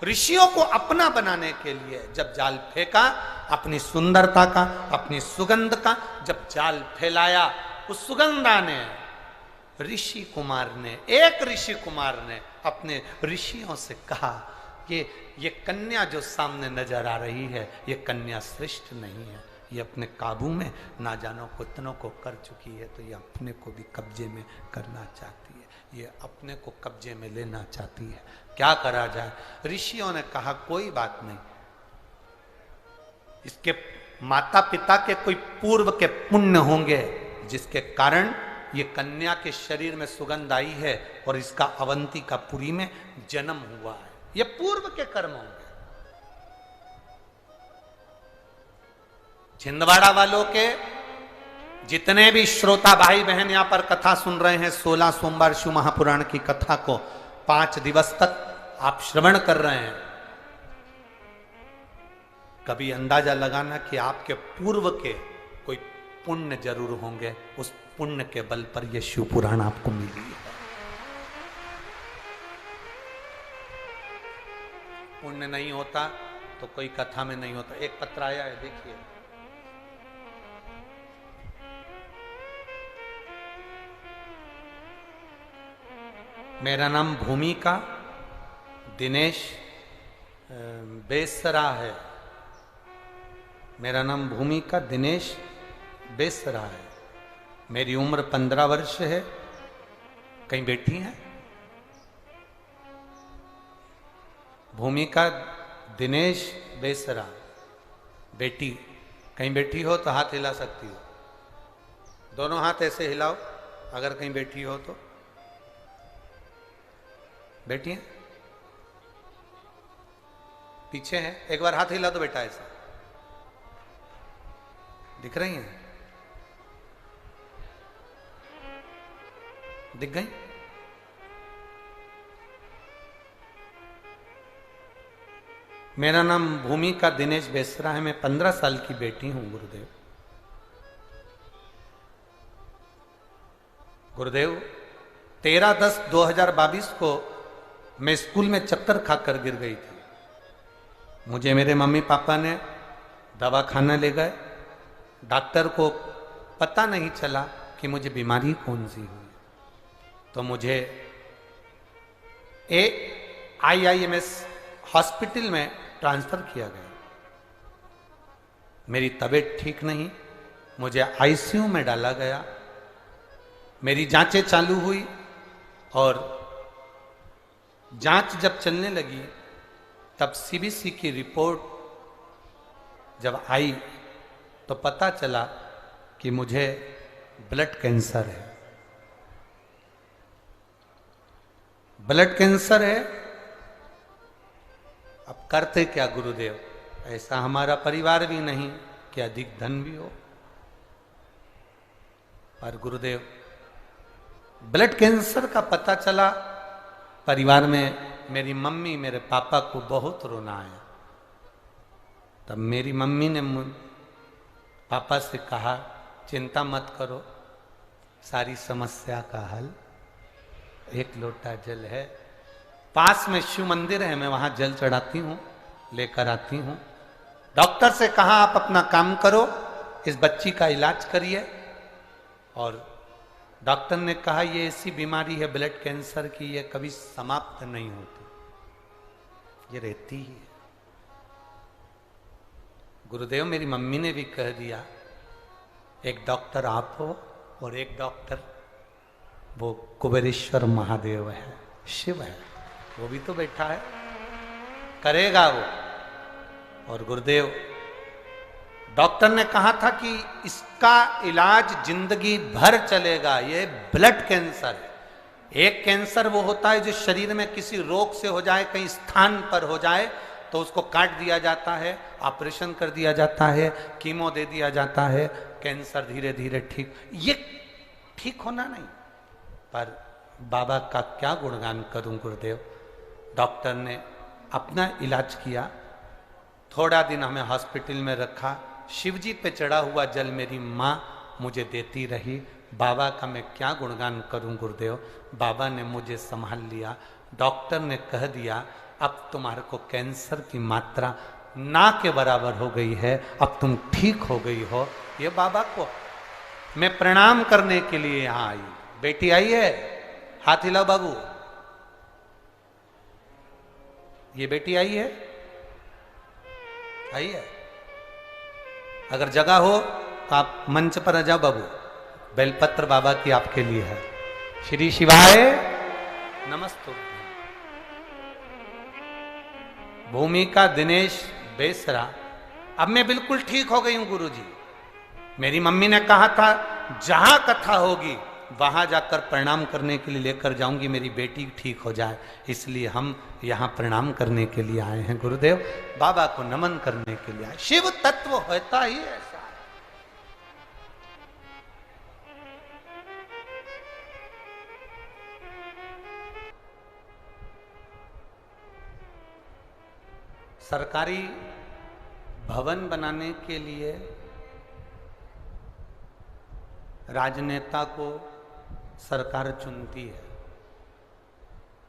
ऋषियों को अपना बनाने के लिए जब जाल फेंका, अपनी सुंदरता का, अपनी सुगंध का जब जाल फैलाया, उस सुगंधा ने, ऋषि कुमार ने, एक ऋषि कुमार ने अपने ऋषियों से कहा कि ये कन्या जो सामने नजर आ रही है, ये कन्या श्रेष्ठ नहीं है, ये अपने काबू में ना जानो कितनों को कर चुकी है, तो ये अपने को भी कब्जे में करना चाहती है, ये अपने को कब्जे में लेना चाहती है, क्या करा जाए। ऋषियों ने कहा कोई बात नहीं, इसके माता पिता के कोई पूर्व के पुण्य होंगे जिसके कारण ये कन्या के शरीर में सुगंध आई है और इसका अवंतिकापुरी में जन्म हुआ है, ये पूर्व के कर्म होंगे। छिंदवाड़ा वालों के जितने भी श्रोता भाई बहन यहां पर कथा सुन रहे हैं, 16 सोमवार शिव महापुराण की कथा को 5 दिवस तक आप श्रवण कर रहे हैं, कभी अंदाजा लगाना कि आपके पूर्व के कोई पुण्य जरूर होंगे, उस पुण्य के बल पर यह शिव पुराण आपको मिली है। पुण्य नहीं होता तो कोई कथा में नहीं होता। एक पत्र आया है, देखिए, मेरा नाम भूमिका दिनेश बेसरा है। मेरा नाम भूमिका दिनेश बेसरा है। मेरी उम्र 15 वर्ष है। कहीं बैठी हैं? भूमिका दिनेश बेसरा, बेटी कहीं बैठी हो तो हाथ हिला सकती हो, दोनों हाथ ऐसे हिलाओ अगर कहीं बैठी हो तो। बैठी हैं? पीछे हैं? एक बार हाथ हिला दो बेटा, ऐसा दिख रही हैं? दिख गई? मेरा नाम भूमिका दिनेश बेसरा है। मैं 15 साल की बेटी हूं। गुरुदेव, गुरुदेव 13/10/2022 को मैं स्कूल में चक्कर खाकर गिर गई थी। मुझे मेरे मम्मी पापा ने दवाखाना ले गए। डॉक्टर को पता नहीं चला कि मुझे बीमारी कौन सी हुई, तो मुझे IIMS हॉस्पिटल में ट्रांसफर किया गया। मेरी तबीयत ठीक नहीं, मुझे ICU में डाला गया। मेरी जांचें चालू हुई और जांच जब चलने लगी तब CBC की रिपोर्ट जब आई तो पता चला कि मुझे ब्लड कैंसर है। ब्लड कैंसर है। अब करते क्या गुरुदेव? ऐसा हमारा परिवार भी नहीं कि अधिक धन भी हो, पर गुरुदेव ब्लड कैंसर का पता चला। परिवार में मेरी मम्मी मेरे पापा को बहुत रोना आया। तब मेरी मम्मी ने पापा से कहा, चिंता मत करो, सारी समस्या का हल एक लोटा जल है। पास में शिव मंदिर है, मैं वहां जल चढ़ाती हूँ, लेकर आती हूँ। डॉक्टर से कहा आप अपना काम करो, इस बच्ची का इलाज करिए। और डॉक्टर ने कहा ये ऐसी बीमारी है ब्लड कैंसर की, ये कभी समाप्त नहीं होती, ये रहती ही है। गुरुदेव मेरी मम्मी ने भी कह दिया, एक डॉक्टर आप हो और एक डॉक्टर वो कुबेरेश्वर महादेव है, शिव है, वो भी तो बैठा है, करेगा वो। और गुरुदेव, डॉक्टर ने कहा था कि इसका इलाज जिंदगी भर चलेगा, ये ब्लड कैंसर है। एक कैंसर वो होता है जो शरीर में किसी रोग से हो जाए, कहीं स्थान पर हो जाए तो उसको काट दिया जाता है, ऑपरेशन कर दिया जाता है, कीमो दे दिया जाता है, कैंसर धीरे धीरे ठीक, ये ठीक होना नहीं। पर बाबा का क्या गुणगान करूं गुरुदेव, डॉक्टर ने अपना इलाज किया, थोड़ा दिन हमें हॉस्पिटल में रखा, शिवजी पे चढ़ा हुआ जल मेरी माँ मुझे देती रही। बाबा का मैं क्या गुणगान करूं गुरुदेव, बाबा ने मुझे संभाल लिया। डॉक्टर ने कह दिया अब तुम्हारे को कैंसर की मात्रा ना के बराबर हो गई है, अब तुम ठीक हो गई हो। ये बाबा को मैं प्रणाम करने के लिए यहाँ आई। बेटी आई है, हाथ हिलाओ बाबू। ये बेटी आई है, आई है। अगर जगह हो तो आप मंच पर आ जाओ बाबू। बेलपत्र बाबा की आपके लिए है। श्री शिवाय नमस्तु। भूमिका दिनेश बेसरा, अब मैं बिल्कुल ठीक हो गई हूं गुरुजी। मेरी मम्मी ने कहा था जहां कथा होगी वहां जाकर प्रणाम करने के लिए लेकर जाऊंगी, मेरी बेटी ठीक हो जाए, इसलिए हम यहां प्रणाम करने के लिए आए हैं गुरुदेव, बाबा को नमन करने के लिए आए। शिव तत्व होता ही ऐसा। सरकारी भवन बनाने के लिए राजनेता को सरकार चुनती है।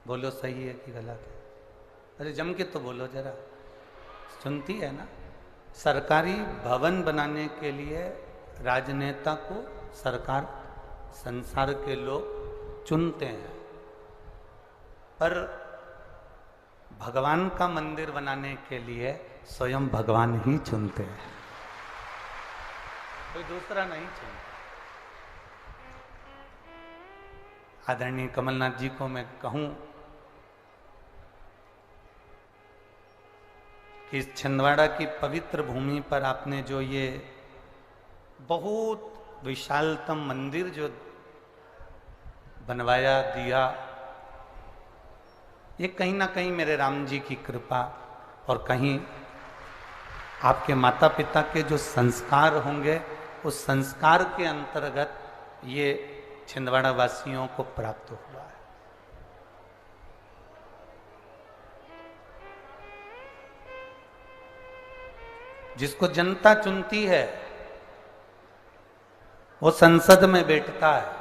बोलो सही है कि गलत है? अरे जम के तो बोलो जरा। चुनती है ना? सरकारी भवन बनाने के लिए राजनेता को सरकार, संसार के लोग चुनते हैं, पर भगवान का मंदिर बनाने के लिए स्वयं भगवान ही चुनते हैं, कोई दूसरा नहीं चुनता। आदरणीय कमलनाथ जी को मैं कहूं कि इस छिंदवाड़ा की पवित्र भूमि पर आपने जो ये बहुत विशालतम मंदिर जो बनवाया दिया, ये कहीं ना कहीं मेरे राम जी की कृपा और कहीं आपके माता पिता के जो संस्कार होंगे उस संस्कार के अंतर्गत ये छिंदवाड़ा वासियों को प्राप्त हुआ है। जिसको जनता चुनती है वो संसद में बैठता है,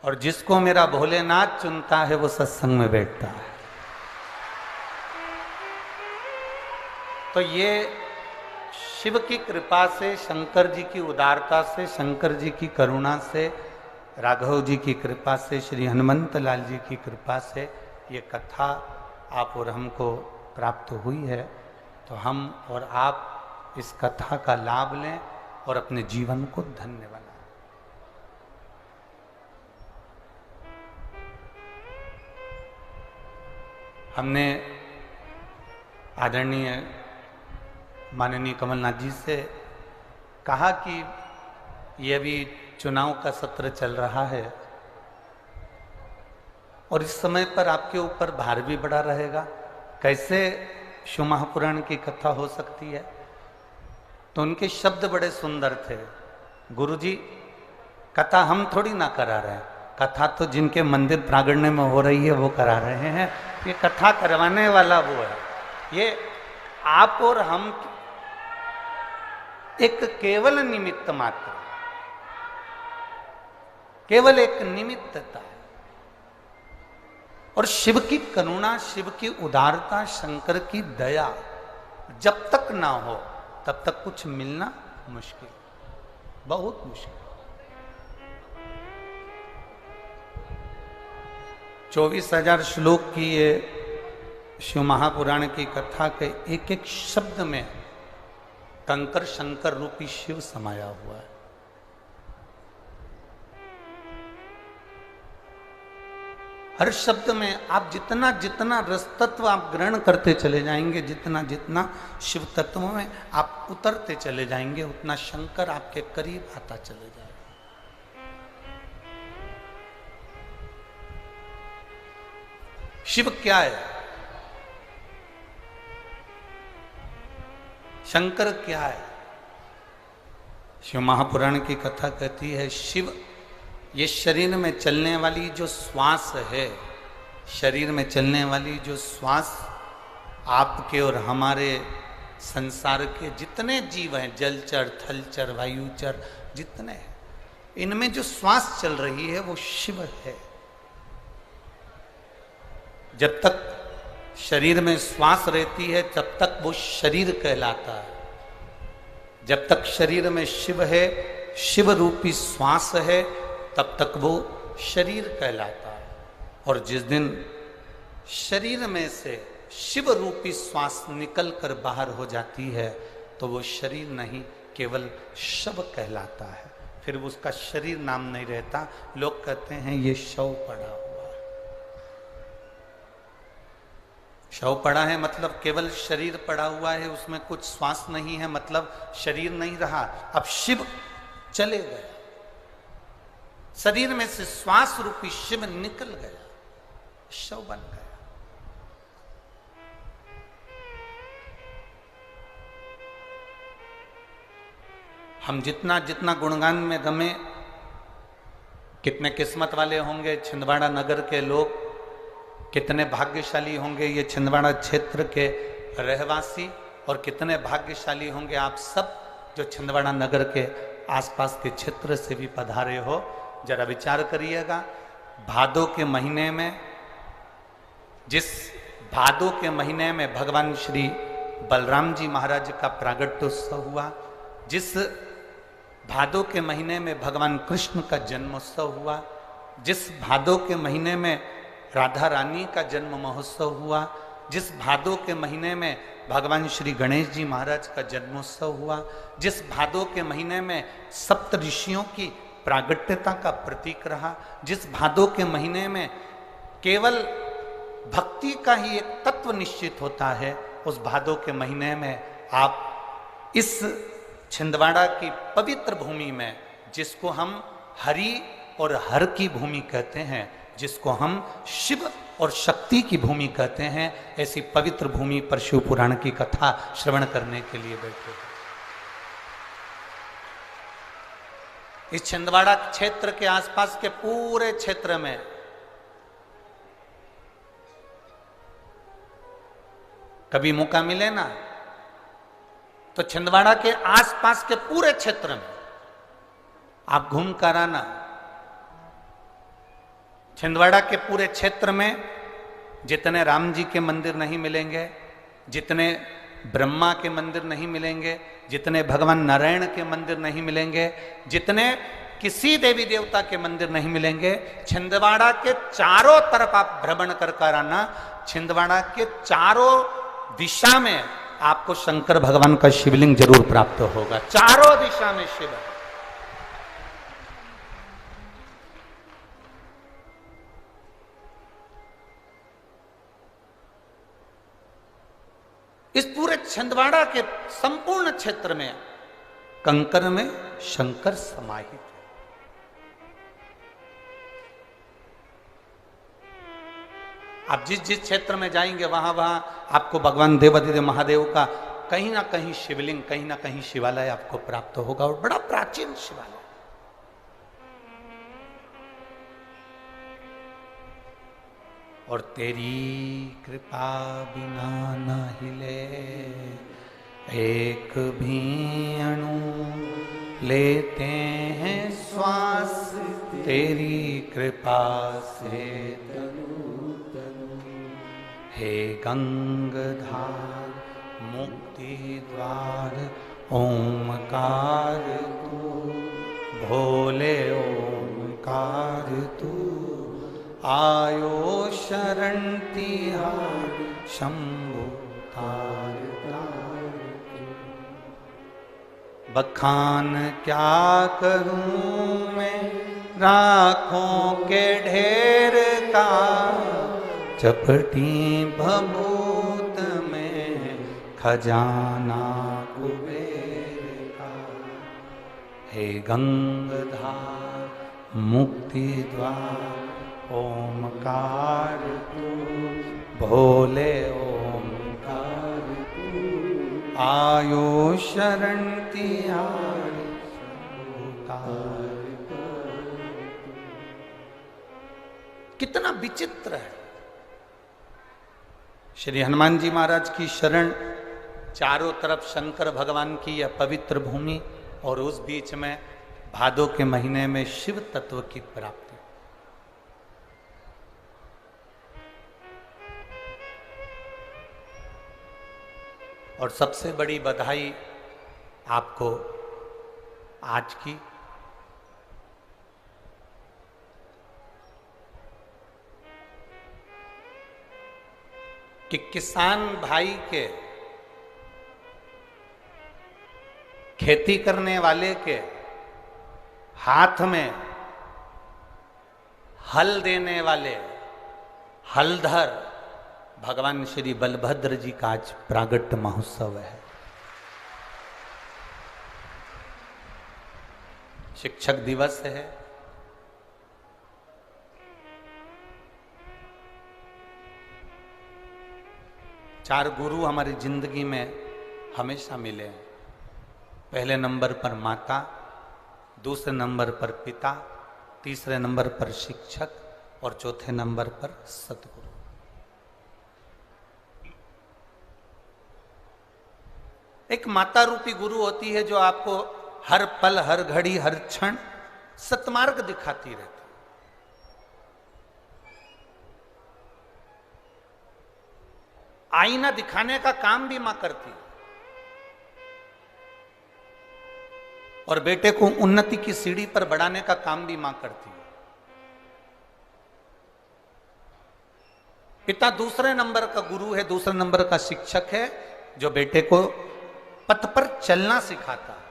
और जिसको मेरा भोलेनाथ चुनता है वो सत्संग में बैठता है। तो ये शिव की कृपा से, शंकर जी की उदारता से, शंकर जी की करुणा से, राघव जी की कृपा से, श्री हनुमंत लाल जी की कृपा से ये कथा आप और हमको प्राप्त हुई है। तो हम और आप इस कथा का लाभ लें और अपने जीवन को धन्य बनाएं। हमने आदरणीय माननीय कमलनाथ जी से कहा कि ये अभी चुनाव का सत्र चल रहा है और इस समय पर आपके ऊपर भार भी बड़ा रहेगा, कैसे शिव महापुराण की कथा हो सकती है। तो उनके शब्द बड़े सुंदर थे, गुरुजी कथा हम थोड़ी ना करा रहे हैं, कथा तो जिनके मंदिर प्रांगण में हो रही है वो करा रहे हैं, ये कथा करवाने वाला वो है। ये आप और हम एक केवल निमित्त मात्र, केवल एक निमित्तता है। और शिव की करुणा, शिव की उदारता, शंकर की दया जब तक ना हो तब तक कुछ मिलना मुश्किल, बहुत मुश्किल। 24,000 श्लोक की ये शिव महापुराण की कथा के एक एक शब्द में कंकर शंकर रूपी शिव समाया हुआ है। हर शब्द में आप जितना जितना रस तत्व आप ग्रहण करते चले जाएंगे, जितना जितना शिव तत्व में आप उतरते चले जाएंगे, उतना शंकर आपके करीब आता चले जाएगा। शिव क्या है? शंकर क्या है? शिव महापुराण की कथा कहती है, शिव ये शरीर में चलने वाली जो श्वास है, शरीर में चलने वाली जो श्वास आपके और हमारे संसार के जितने जीव हैं, जलचर, थलचर, वायुचर, जितने हैं, इनमें जो श्वास चल रही है वो शिव है। जब तक शरीर में श्वास रहती है तब तक वो शरीर कहलाता है। जब तक शरीर में शिव है, शिव रूपी श्वास है, तब तक वो शरीर कहलाता है। और जिस दिन शरीर में से शिव रूपी श्वास निकल कर बाहर हो जाती है तो वो शरीर नहीं, केवल शव कहलाता है। फिर उसका शरीर नाम नहीं रहता। लोग कहते हैं ये शव पड़ा हुआ है। शव पड़ा है मतलब केवल शरीर पड़ा हुआ है, उसमें कुछ श्वास नहीं है, मतलब शरीर नहीं रहा। अब शिव चले गए, शरीर में से श्वास रूपी शिव निकल गया, शव बन गया। हम जितना जितना गुणगान में रमे, कितने किस्मत वाले होंगे छिंदवाड़ा नगर के लोग, कितने भाग्यशाली होंगे ये छिंदवाड़ा क्षेत्र के रहवासी, और कितने भाग्यशाली होंगे आप सब जो छिंदवाड़ा नगर के आसपास के क्षेत्र से भी पधारे हो। जरा विचार करिएगा, भादों के महीने में, जिस भादों के महीने में भगवान श्री बलराम जी महाराज का प्रागट्योत्सव हुआ, जिस भादों के महीने में भगवान कृष्ण का जन्मोत्सव हुआ, जिस भादों के महीने में राधा रानी का जन्म महोत्सव हुआ, जिस भादों के महीने में भगवान श्री गणेश जी महाराज का जन्मोत्सव हुआ, जिस भादों के महीने में सप्त ऋषियों की प्रागट्यता का प्रतीक रहा, जिस भादों के महीने में केवल भक्ति का ही एक तत्व निश्चित होता है, उस भादों के महीने में आप इस छिंदवाड़ा की पवित्र भूमि में, जिसको हम हरि और हर की भूमि कहते हैं, जिसको हम शिव और शक्ति की भूमि कहते हैं, ऐसी पवित्र भूमि पर शिव पुराण की कथा श्रवण करने के लिए बैठे हैं। इस छिंदवाड़ा क्षेत्र के आसपास के पूरे क्षेत्र में कभी मौका मिले ना तो छिंदवाड़ा के आसपास के पूरे क्षेत्र में आप घूम कर आना। छिंदवाड़ा के पूरे क्षेत्र में जितने राम जी के मंदिर नहीं मिलेंगे, जितने ब्रह्मा के मंदिर नहीं मिलेंगे, जितने भगवान नारायण के मंदिर नहीं मिलेंगे, जितने किसी देवी देवता के मंदिर नहीं मिलेंगे, छिंदवाड़ा के चारों तरफ आप भ्रमण कर आना। छिंदवाड़ा के चारों दिशा में आपको शंकर भगवान का शिवलिंग जरूर प्राप्त होगा। चारों दिशा में शिव है। इस पूरे छिंदवाड़ा के संपूर्ण क्षेत्र में कंकर में शंकर समाहित है। आप जिस जिस क्षेत्र में जाएंगे वहां वहां आपको भगवान देवाधिदेव महादेव का कहीं ना कहीं शिवलिंग, कहीं ना कहीं शिवालय आपको प्राप्त होगा, और बड़ा प्राचीन शिवालय। और तेरी कृपा बिना न हिले एक भी अणु, लेते हैं श्वास तेरी कृपा से तनु तनु। हे गंगधार मुक्ति द्वार ओमकार तू, भोले ओमकार तू, आयो शरण तिहार शंभु तार तार। बखान क्या करूं मैं राखों के ढेर का, चपटी भभूत में खजाना कुबेर का। हे गंगधार मुक्ति द्वार ओमकार तू, भोले ओमकार तू, आयो शरण तिहारी उतार। कितना विचित्र है। श्री हनुमान जी महाराज की शरण, चारों तरफ शंकर भगवान की यह पवित्र भूमि, और उस बीच में भादों के महीने में शिव तत्व की प्राप्ति। और सबसे बड़ी बधाई आपको आज की, कि किसान भाई के, खेती करने वाले के हाथ में हल देने वाले हलधर भगवान श्री बलभद्र जी का आज प्रागट्य महोत्सव है। शिक्षक दिवस है। चार गुरु हमारी जिंदगी में हमेशा मिले हैं। पहले नंबर पर माता, दूसरे नंबर पर पिता, तीसरे नंबर पर शिक्षक और चौथे नंबर पर सतगुरु। एक माता रूपी गुरु होती है जो आपको हर पल, हर घड़ी, हर क्षण सतमार्ग दिखाती रहती। आईना दिखाने का काम भी मां करती है और बेटे को उन्नति की सीढ़ी पर बढ़ाने का काम भी मां करती है। पिता दूसरे नंबर का गुरु है, दूसरे नंबर का शिक्षक है, जो बेटे को पथ पर चलना सिखाता है।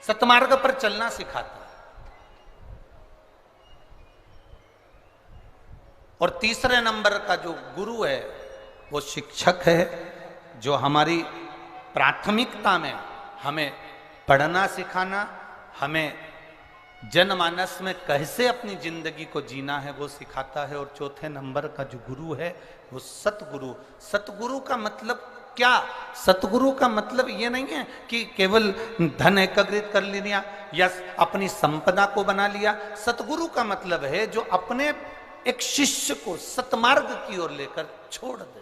सतमार्ग पर चलना सिखाता है। और तीसरे नंबर का जो गुरु है वो शिक्षक है, जो हमारी प्राथमिकता में हमें पढ़ना सिखाना, हमें जनमानस में कैसे अपनी जिंदगी को जीना है वो सिखाता है। और चौथे नंबर का जो गुरु है वो सतगुरु। सतगुरु का मतलब क्या? सतगुरु का मतलब ये नहीं है कि केवल धन एकत्रित कर लिया या अपनी संपदा को बना लिया। सतगुरु का मतलब है जो अपने एक शिष्य को सतमार्ग की ओर लेकर छोड़ दे।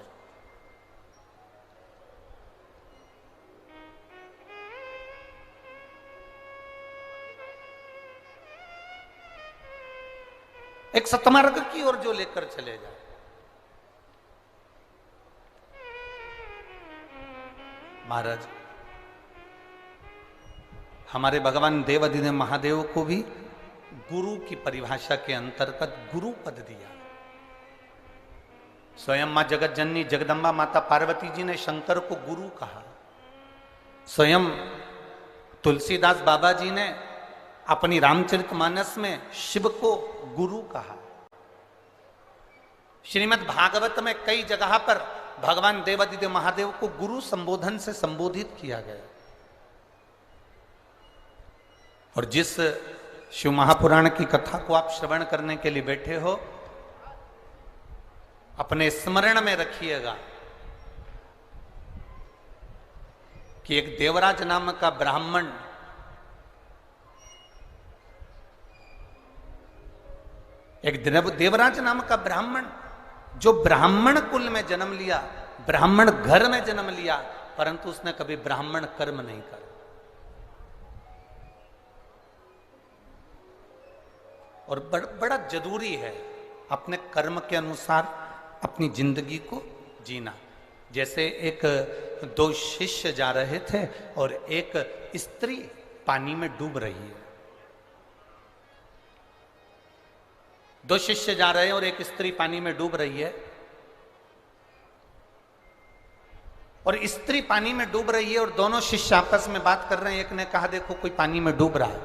एक सतमार्ग की ओर जो लेकर चले जाए। महाराज, हमारे भगवान देवाधिदेव महादेव को भी गुरु की परिभाषा के अंतर्गत गुरु पद दिया। स्वयं मां जगत जननी जगदम्बा माता पार्वती जी ने शंकर को गुरु कहा। स्वयं तुलसीदास बाबा जी ने अपनी रामचरितमानस में शिव को गुरु कहा। श्रीमद् भागवत में कई जगह पर भगवान देवाधिदेव महादेव को गुरु संबोधन से संबोधित किया गया। और जिस शिव महापुराण की कथा को आप श्रवण करने के लिए बैठे हो, अपने स्मरण में रखिएगा कि एक देवराज नाम का ब्राह्मण देवराज नाम का ब्राह्मण जो ब्राह्मण कुल में जन्म लिया, ब्राह्मण घर में जन्म लिया, परंतु उसने कभी ब्राह्मण कर्म नहीं करा। और बड़ा जरूरी है अपने कर्म के अनुसार अपनी जिंदगी को जीना। जैसे एक दो शिष्य जा रहे थे और एक स्त्री पानी में डूब रही है। दो शिष्य जा रहे हैं और एक स्त्री पानी में डूब रही है। और स्त्री पानी में डूब रही है और दोनों शिष्य आपस में बात कर रहे हैं। एक ने कहा देखो कोई पानी में डूब रहा है,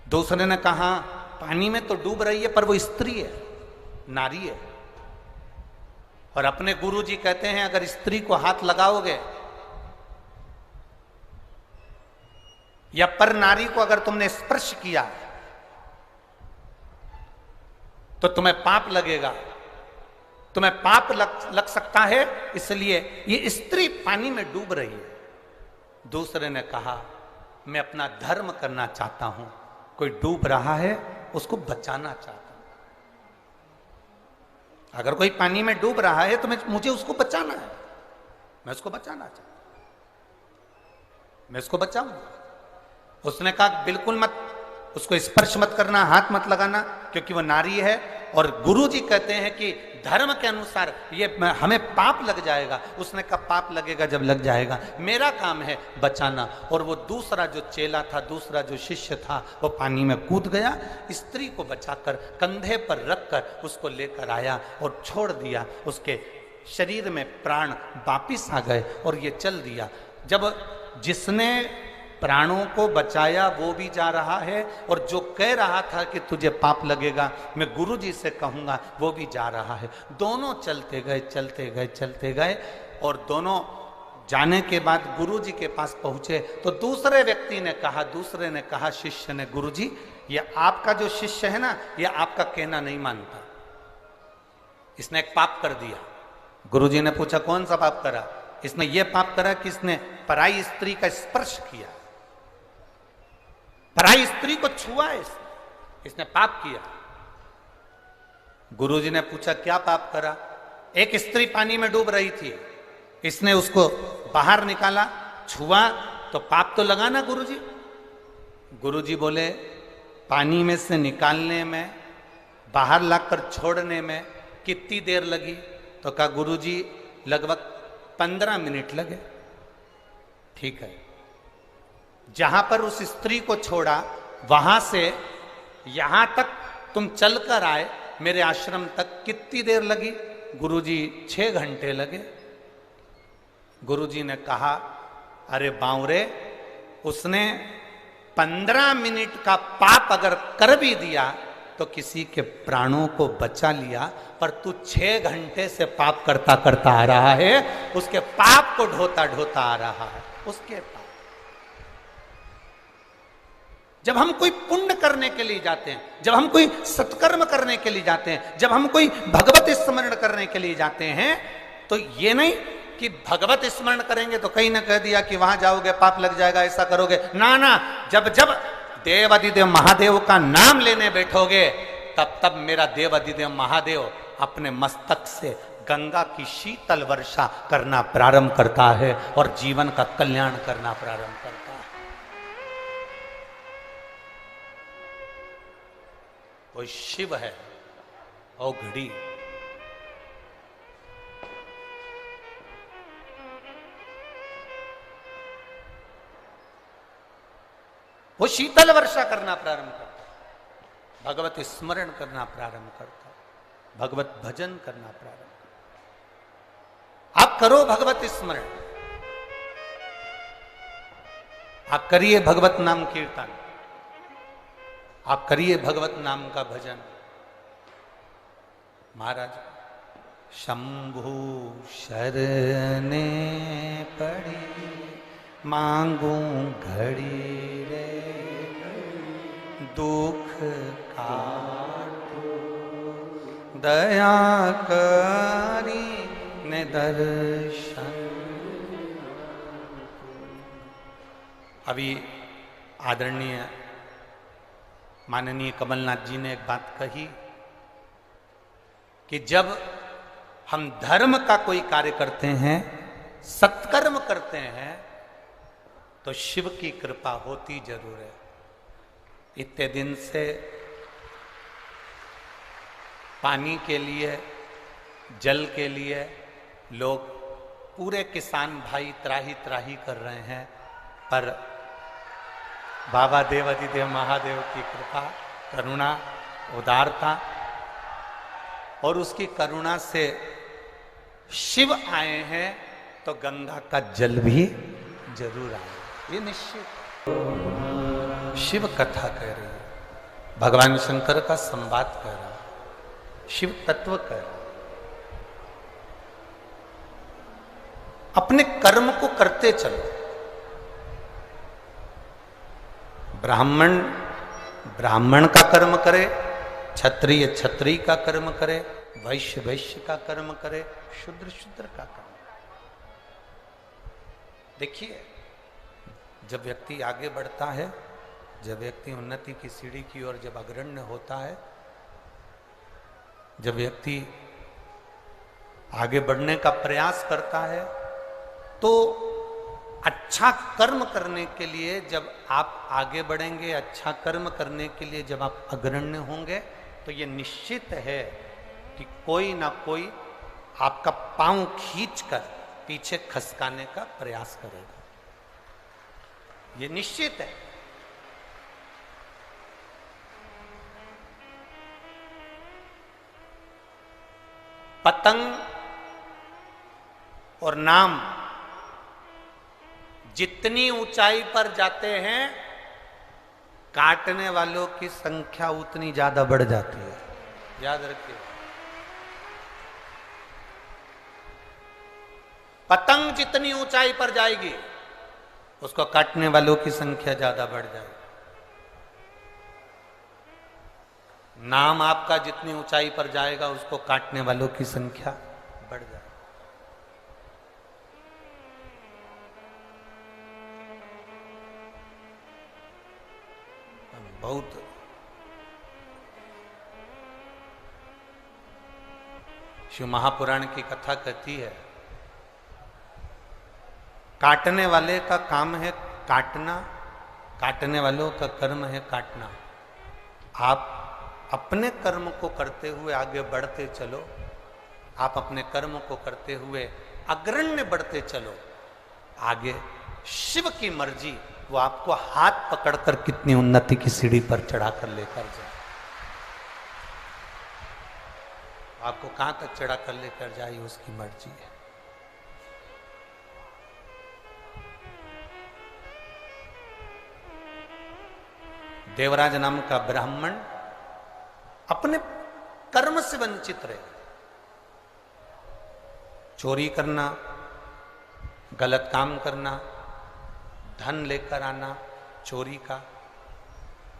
दूसरे ने कहा पानी में तो डूब रही है पर वो स्त्री है, नारी है। और अपने गुरुजी कहते हैं अगर स्त्री को हाथ लगाओगे या पर नारी को अगर तुमने स्पर्श किया तो तुम्हें पाप लगेगा, तुम्हें पाप लग सकता है, इसलिए ये स्त्री पानी में डूब रही है। दूसरे ने कहा मैं अपना धर्म करना चाहता हूं, कोई डूब रहा है उसको बचाना चाहता हूं। अगर कोई पानी में डूब रहा है तो मुझे उसको बचाना है, मैं उसको बचाना चाहता हूं, मैं उसको बचाऊंगा। उसने कहा बिल्कुल मत, उसको स्पर्श मत करना, हाथ मत लगाना, क्योंकि वो नारी है। और गुरुजी कहते हैं कि धर्म के अनुसार ये हमें पाप लग जाएगा। उसने कहा पाप लगेगा जब लग जाएगा, मेरा काम है बचाना। और वो दूसरा जो चेला था, दूसरा जो शिष्य था, वो पानी में कूद गया, स्त्री को बचाकर कंधे पर रखकर उसको लेकर आया और छोड़ दिया। उसके शरीर में प्राण वापिस आ गए और ये चल दिया। जब जिसने प्राणों को बचाया वो भी जा रहा है और जो कह रहा था कि तुझे पाप लगेगा मैं गुरुजी से कहूंगा वो भी जा रहा है। दोनों चलते गए चलते गए चलते गए और दोनों जाने के बाद गुरुजी के पास पहुंचे तो दूसरे व्यक्ति ने कहा, दूसरे ने कहा शिष्य ने, गुरुजी ये आपका जो शिष्य है ना, ये आपका कहना नहीं मानता, इसने एक पाप कर दिया। गुरुजी ने पूछा कौन सा पाप करा? इसने ये पाप करा कि इसने पराई स्त्री का स्पर्श किया, पराई स्त्री को छुआ है, इसने पाप किया। गुरुजी ने पूछा क्या पाप करा? एक स्त्री पानी में डूब रही थी, इसने उसको बाहर निकाला, छुआ तो पाप तो लगा ना गुरुजी? गुरुजी बोले पानी में से निकालने में, बाहर लाकर छोड़ने में कितनी देर लगी? तो कहा गुरुजी लगभग 15 मिनट लगे। ठीक है, जहां पर उस स्त्री को छोड़ा वहां से यहां तक तुम चलकर आए मेरे आश्रम तक, कितनी देर लगी? गुरुजी 6 घंटे लगे। गुरुजी ने कहा अरे बावरे, उसने 15 मिनट का पाप अगर कर भी दिया तो किसी के प्राणों को बचा लिया, पर तू 6 घंटे से पाप करता करता आ रहा है, उसके पाप को ढोता ढोता आ रहा है। उसके पाप, जब हम कोई पुण्य करने के लिए जाते हैं, जब हम कोई सत्कर्म करने के लिए जाते हैं, जब हम कोई भगवत स्मरण करने के लिए जाते हैं, तो ये नहीं कि भगवत स्मरण करेंगे तो कहीं ना कह दिया कि वहां जाओगे पाप लग जाएगा, ऐसा करोगे ना ना। जब जब देव अधिदेव महादेव का नाम लेने बैठोगे तब तब मेरा देव अधिदेव महादेव अपने मस्तक से गंगा की शीतल वर्षा करना प्रारंभ करता है और जीवन का कल्याण करना प्रारंभ करता है। वो शिव है औघड़ी। वो शीतल वर्षा करना प्रारंभ करता, भगवत स्मरण करना प्रारंभ करता, भगवत भजन करना प्रारंभ करता। आप करो भगवत स्मरण, आप करिए भगवत नाम कीर्तन, आप करिए भगवत नाम का भजन। महाराज शंभु शरणे पड़ी मांगू घड़ी रे, दुख काटो दया करी ने दर्शन। अभी आदरणीय माननीय कमलनाथ जी ने एक बात कही कि जब हम धर्म का कोई कार्य करते हैं, सत्कर्म करते हैं, तो शिव की कृपा होती जरूर है। इतने दिन से पानी के लिए, जल के लिए लोग, पूरे किसान भाई त्राही त्राही कर रहे हैं, पर बाबा देव अधिदेव महादेव की कृपा, करुणा, उदारता और उसकी करुणा से शिव आए हैं तो गंगा का जल भी जरूर आए, ये निश्चित। शिव कथा कह रही है। भगवान शंकर का संवाद कर रहा, शिव तत्व कर रहा। अपने कर्म को करते चलो। ब्राह्मण ब्राह्मण का कर्म करे, क्षत्रिय क्षत्रिय का कर्म करे, वैश्य वैश्य का कर्म करे, शूद्र शूद्र का कर्म। देखिए, जब व्यक्ति आगे बढ़ता है, जब व्यक्ति उन्नति की सीढ़ी की ओर जब अग्रण्य होता है, जब व्यक्ति आगे बढ़ने का प्रयास करता है, तो अच्छा कर्म करने के लिए जब आप आगे बढ़ेंगे, अच्छा कर्म करने के लिए जब आप अग्रण्य होंगे, तो ये निश्चित है कि कोई ना कोई आपका पांव खींचकर पीछे खसकाने का प्रयास करेगा। ये निश्चित है। पतंग और नाम जितनी ऊंचाई पर जाते हैं, काटने वालों की संख्या उतनी ज्यादा बढ़ जाती है। याद रखिए, पतंग जितनी ऊंचाई पर जाएगी, उसको काटने वालों की संख्या ज्यादा बढ़ जाएगी। नाम आपका जितनी ऊंचाई पर जाएगा, उसको काटने वालों की संख्या बढ़ जाएगी। बहुत शिव महापुराण की कथा कहती है, काटने वाले का काम है काटना, काटने वालों का कर्म है काटना। आप अपने कर्म को करते हुए आगे बढ़ते चलो, आप अपने कर्म को करते हुए अग्रण्य बढ़ते चलो। आगे शिव की मर्जी, वो आपको हाथ पकड़कर कितनी उन्नति की सीढ़ी पर चढ़ाकर लेकर जाए, आपको कहां तक चढ़ाकर लेकर जाए, उसकी मर्जी है। देवराज नाम का ब्राह्मण अपने कर्म से वंचित रहे। चोरी करना, गलत काम करना, धन लेकर आना चोरी का,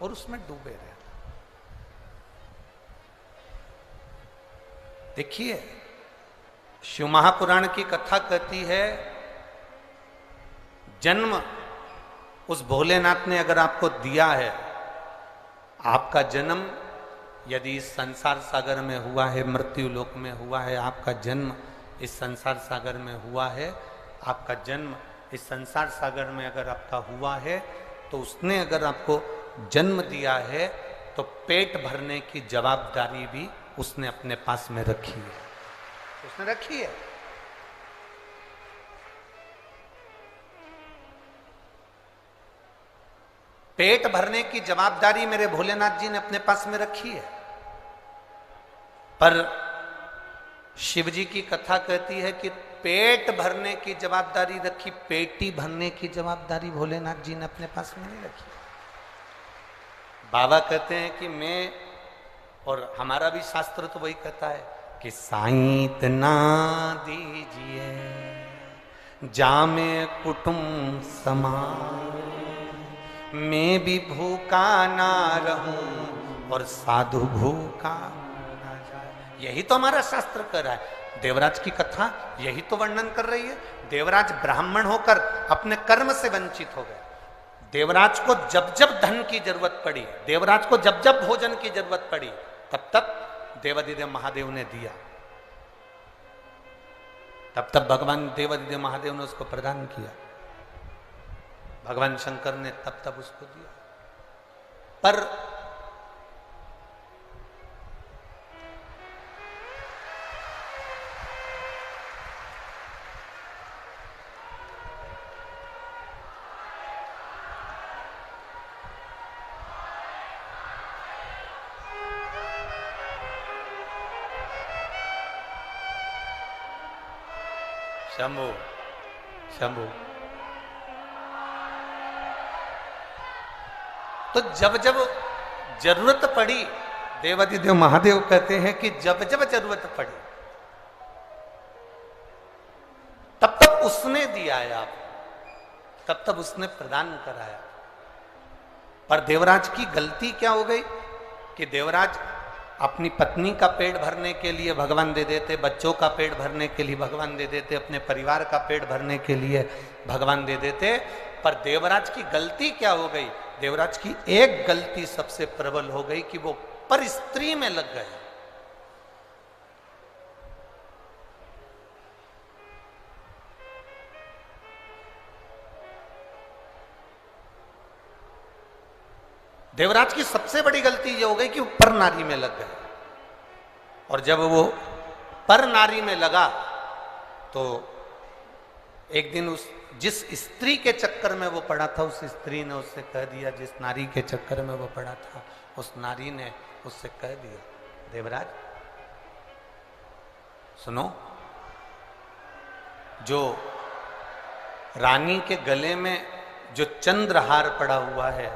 और उसमें डूबे रहे। देखिए, शिव महापुराण की कथा कहती है, जन्म उस भोलेनाथ ने अगर आपको दिया है, आपका जन्म यदि इस संसार सागर में हुआ है, मृत्यु लोक में हुआ है, आपका जन्म इस संसार सागर में हुआ है, आपका जन्म इस संसार सागर में अगर आपका हुआ है, तो उसने अगर आपको जन्म दिया है, तो पेट भरने की जवाबदारी भी उसने अपने पास में रखी है। उसने रखी है। पेट भरने की जवाबदारी मेरे भोलेनाथ जी ने अपने पास में रखी है। पर शिव जी की कथा कहती है कि पेट भरने की जवाबदारी रखी, पेटी भरने की जवाबदारी भोलेनाथ जी ने अपने पास में नहीं रखी। बाबा कहते हैं कि मैं, और हमारा भी शास्त्र तो वही कहता है कि साईं इतना दीजिए जामे कुटुंब समान, मैं भी भूखा ना रहूं और साधु भूखा ना जाए। यही तो हमारा शास्त्र कर रहा है। देवराज की कथा यही तो वर्णन कर रही है। देवराज ब्राह्मण होकर अपने कर्म से वंचित हो गए। देवराज को जब जब धन की जरूरत पड़ी, देवराज को जब जब भोजन की जरूरत पड़ी, तब तब देवाधिदेव महादेव ने दिया। तब तब भगवान देवाधिदेव महादेव ने उसको प्रदान किया। भगवान शंकर ने तब तब उसको दिया। पर शंभु शंभु, तो जब जब जरूरत पड़ी, देवादिदेव महादेव कहते हैं कि जब जब जरूरत पड़ी तब तब उसने दिया है आप, तब तब उसने प्रदान कराया। पर देवराज की गलती क्या हो गई कि देवराज अपनी पत्नी का पेट भरने के लिए भगवान दे देते, बच्चों का पेट भरने के लिए भगवान दे देते, अपने परिवार का पेट भरने के लिए भगवान दे देते। पर देवराज की गलती क्या हो गई? देवराज की एक गलती सबसे प्रबल हो गई कि वो पर स्त्री में लग गए। देवराज की सबसे बड़ी गलती ये हो गई कि वो पर नारी में लग गए। और जब वो पर नारी में लगा तो एक दिन उस जिस स्त्री के चक्कर में वो पड़ा था, उस स्त्री ने उससे कह दिया, जिस नारी के चक्कर में वो पड़ा था उस नारी ने उससे कह दिया, देवराज सुनो, जो रानी के गले में जो चंद्रहार पड़ा हुआ है,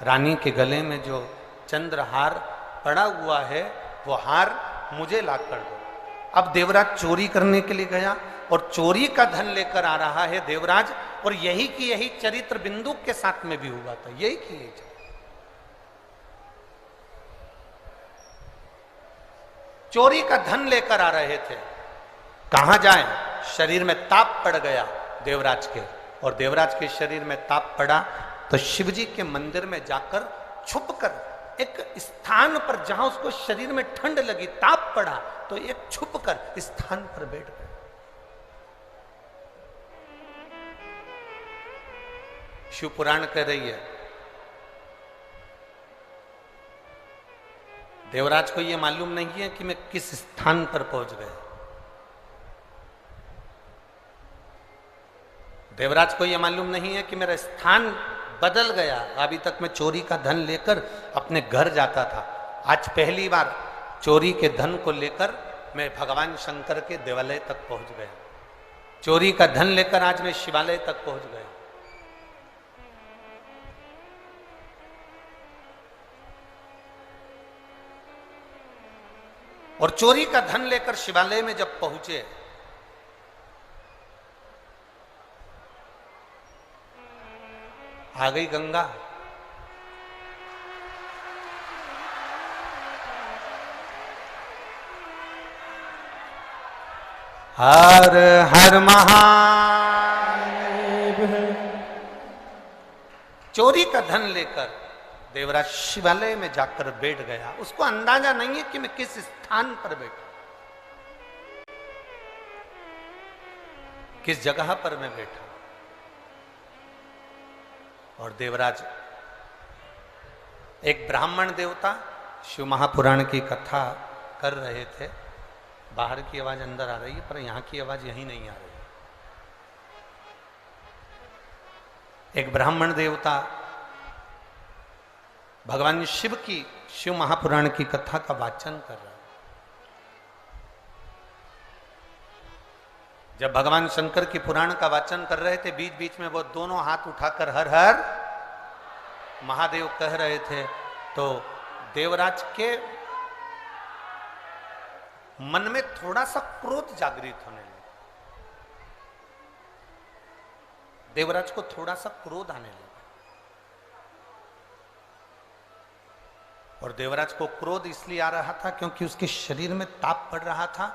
रानी के गले में जो चंद्रहार पड़ा हुआ है, वो हार मुझे ला कर दो। अब देवराज चोरी करने के लिए गया और चोरी का धन लेकर आ रहा है देवराज, और यही की यही चरित्र बिंदु के साथ में भी हुआ था, यही की यही। चोरी का धन लेकर आ रहे थे, कहां जाएं? शरीर में ताप पड़ गया देवराज के, और देवराज के शरीर में ताप पड़ा तो शिवजी के मंदिर में जाकर छुपकर एक स्थान पर जहां उसको शरीर में ठंड लगी, ताप पड़ा, तो एक छुपकर स्थान पर बैठ गए। शिव पुराण कह रही है, देवराज को यह मालूम नहीं है कि मैं किस स्थान पर पहुंच गया। देवराज को यह मालूम नहीं है कि मेरा स्थान बदल गया। अभी तक मैं चोरी का धन लेकर अपने घर जाता था, आज पहली बार चोरी के धन को लेकर मैं भगवान शंकर के देवालय तक पहुंच गया। चोरी का धन लेकर आज मैं शिवालय तक पहुंच गया। और चोरी का धन लेकर शिवालय में जब पहुंचे, आ गई गंगा। हर हर महादेव। चोरी का धन लेकर देवराज शिवालय में जाकर बैठ गया। उसको अंदाजा नहीं है कि मैं किस स्थान पर बैठा, किस जगह पर मैं बैठा। और देवराज एक ब्राह्मण देवता शिव महापुराण की कथा कर रहे थे। बाहर की आवाज अंदर आ रही है, पर यहां की आवाज यहीं नहीं आ रही। एक ब्राह्मण देवता भगवान शिव की शिव महापुराण की कथा का वाचन कर रहा है। जब भगवान शंकर की पुराण का वाचन कर रहे थे, बीच बीच में वो दोनों हाथ उठाकर हर हर महादेव कह रहे थे, तो देवराज के मन में थोड़ा सा क्रोध जागृत होने लगा। देवराज को थोड़ा सा क्रोध आने लगा। और देवराज को क्रोध इसलिए आ रहा था क्योंकि उसके शरीर में ताप पड़ रहा था,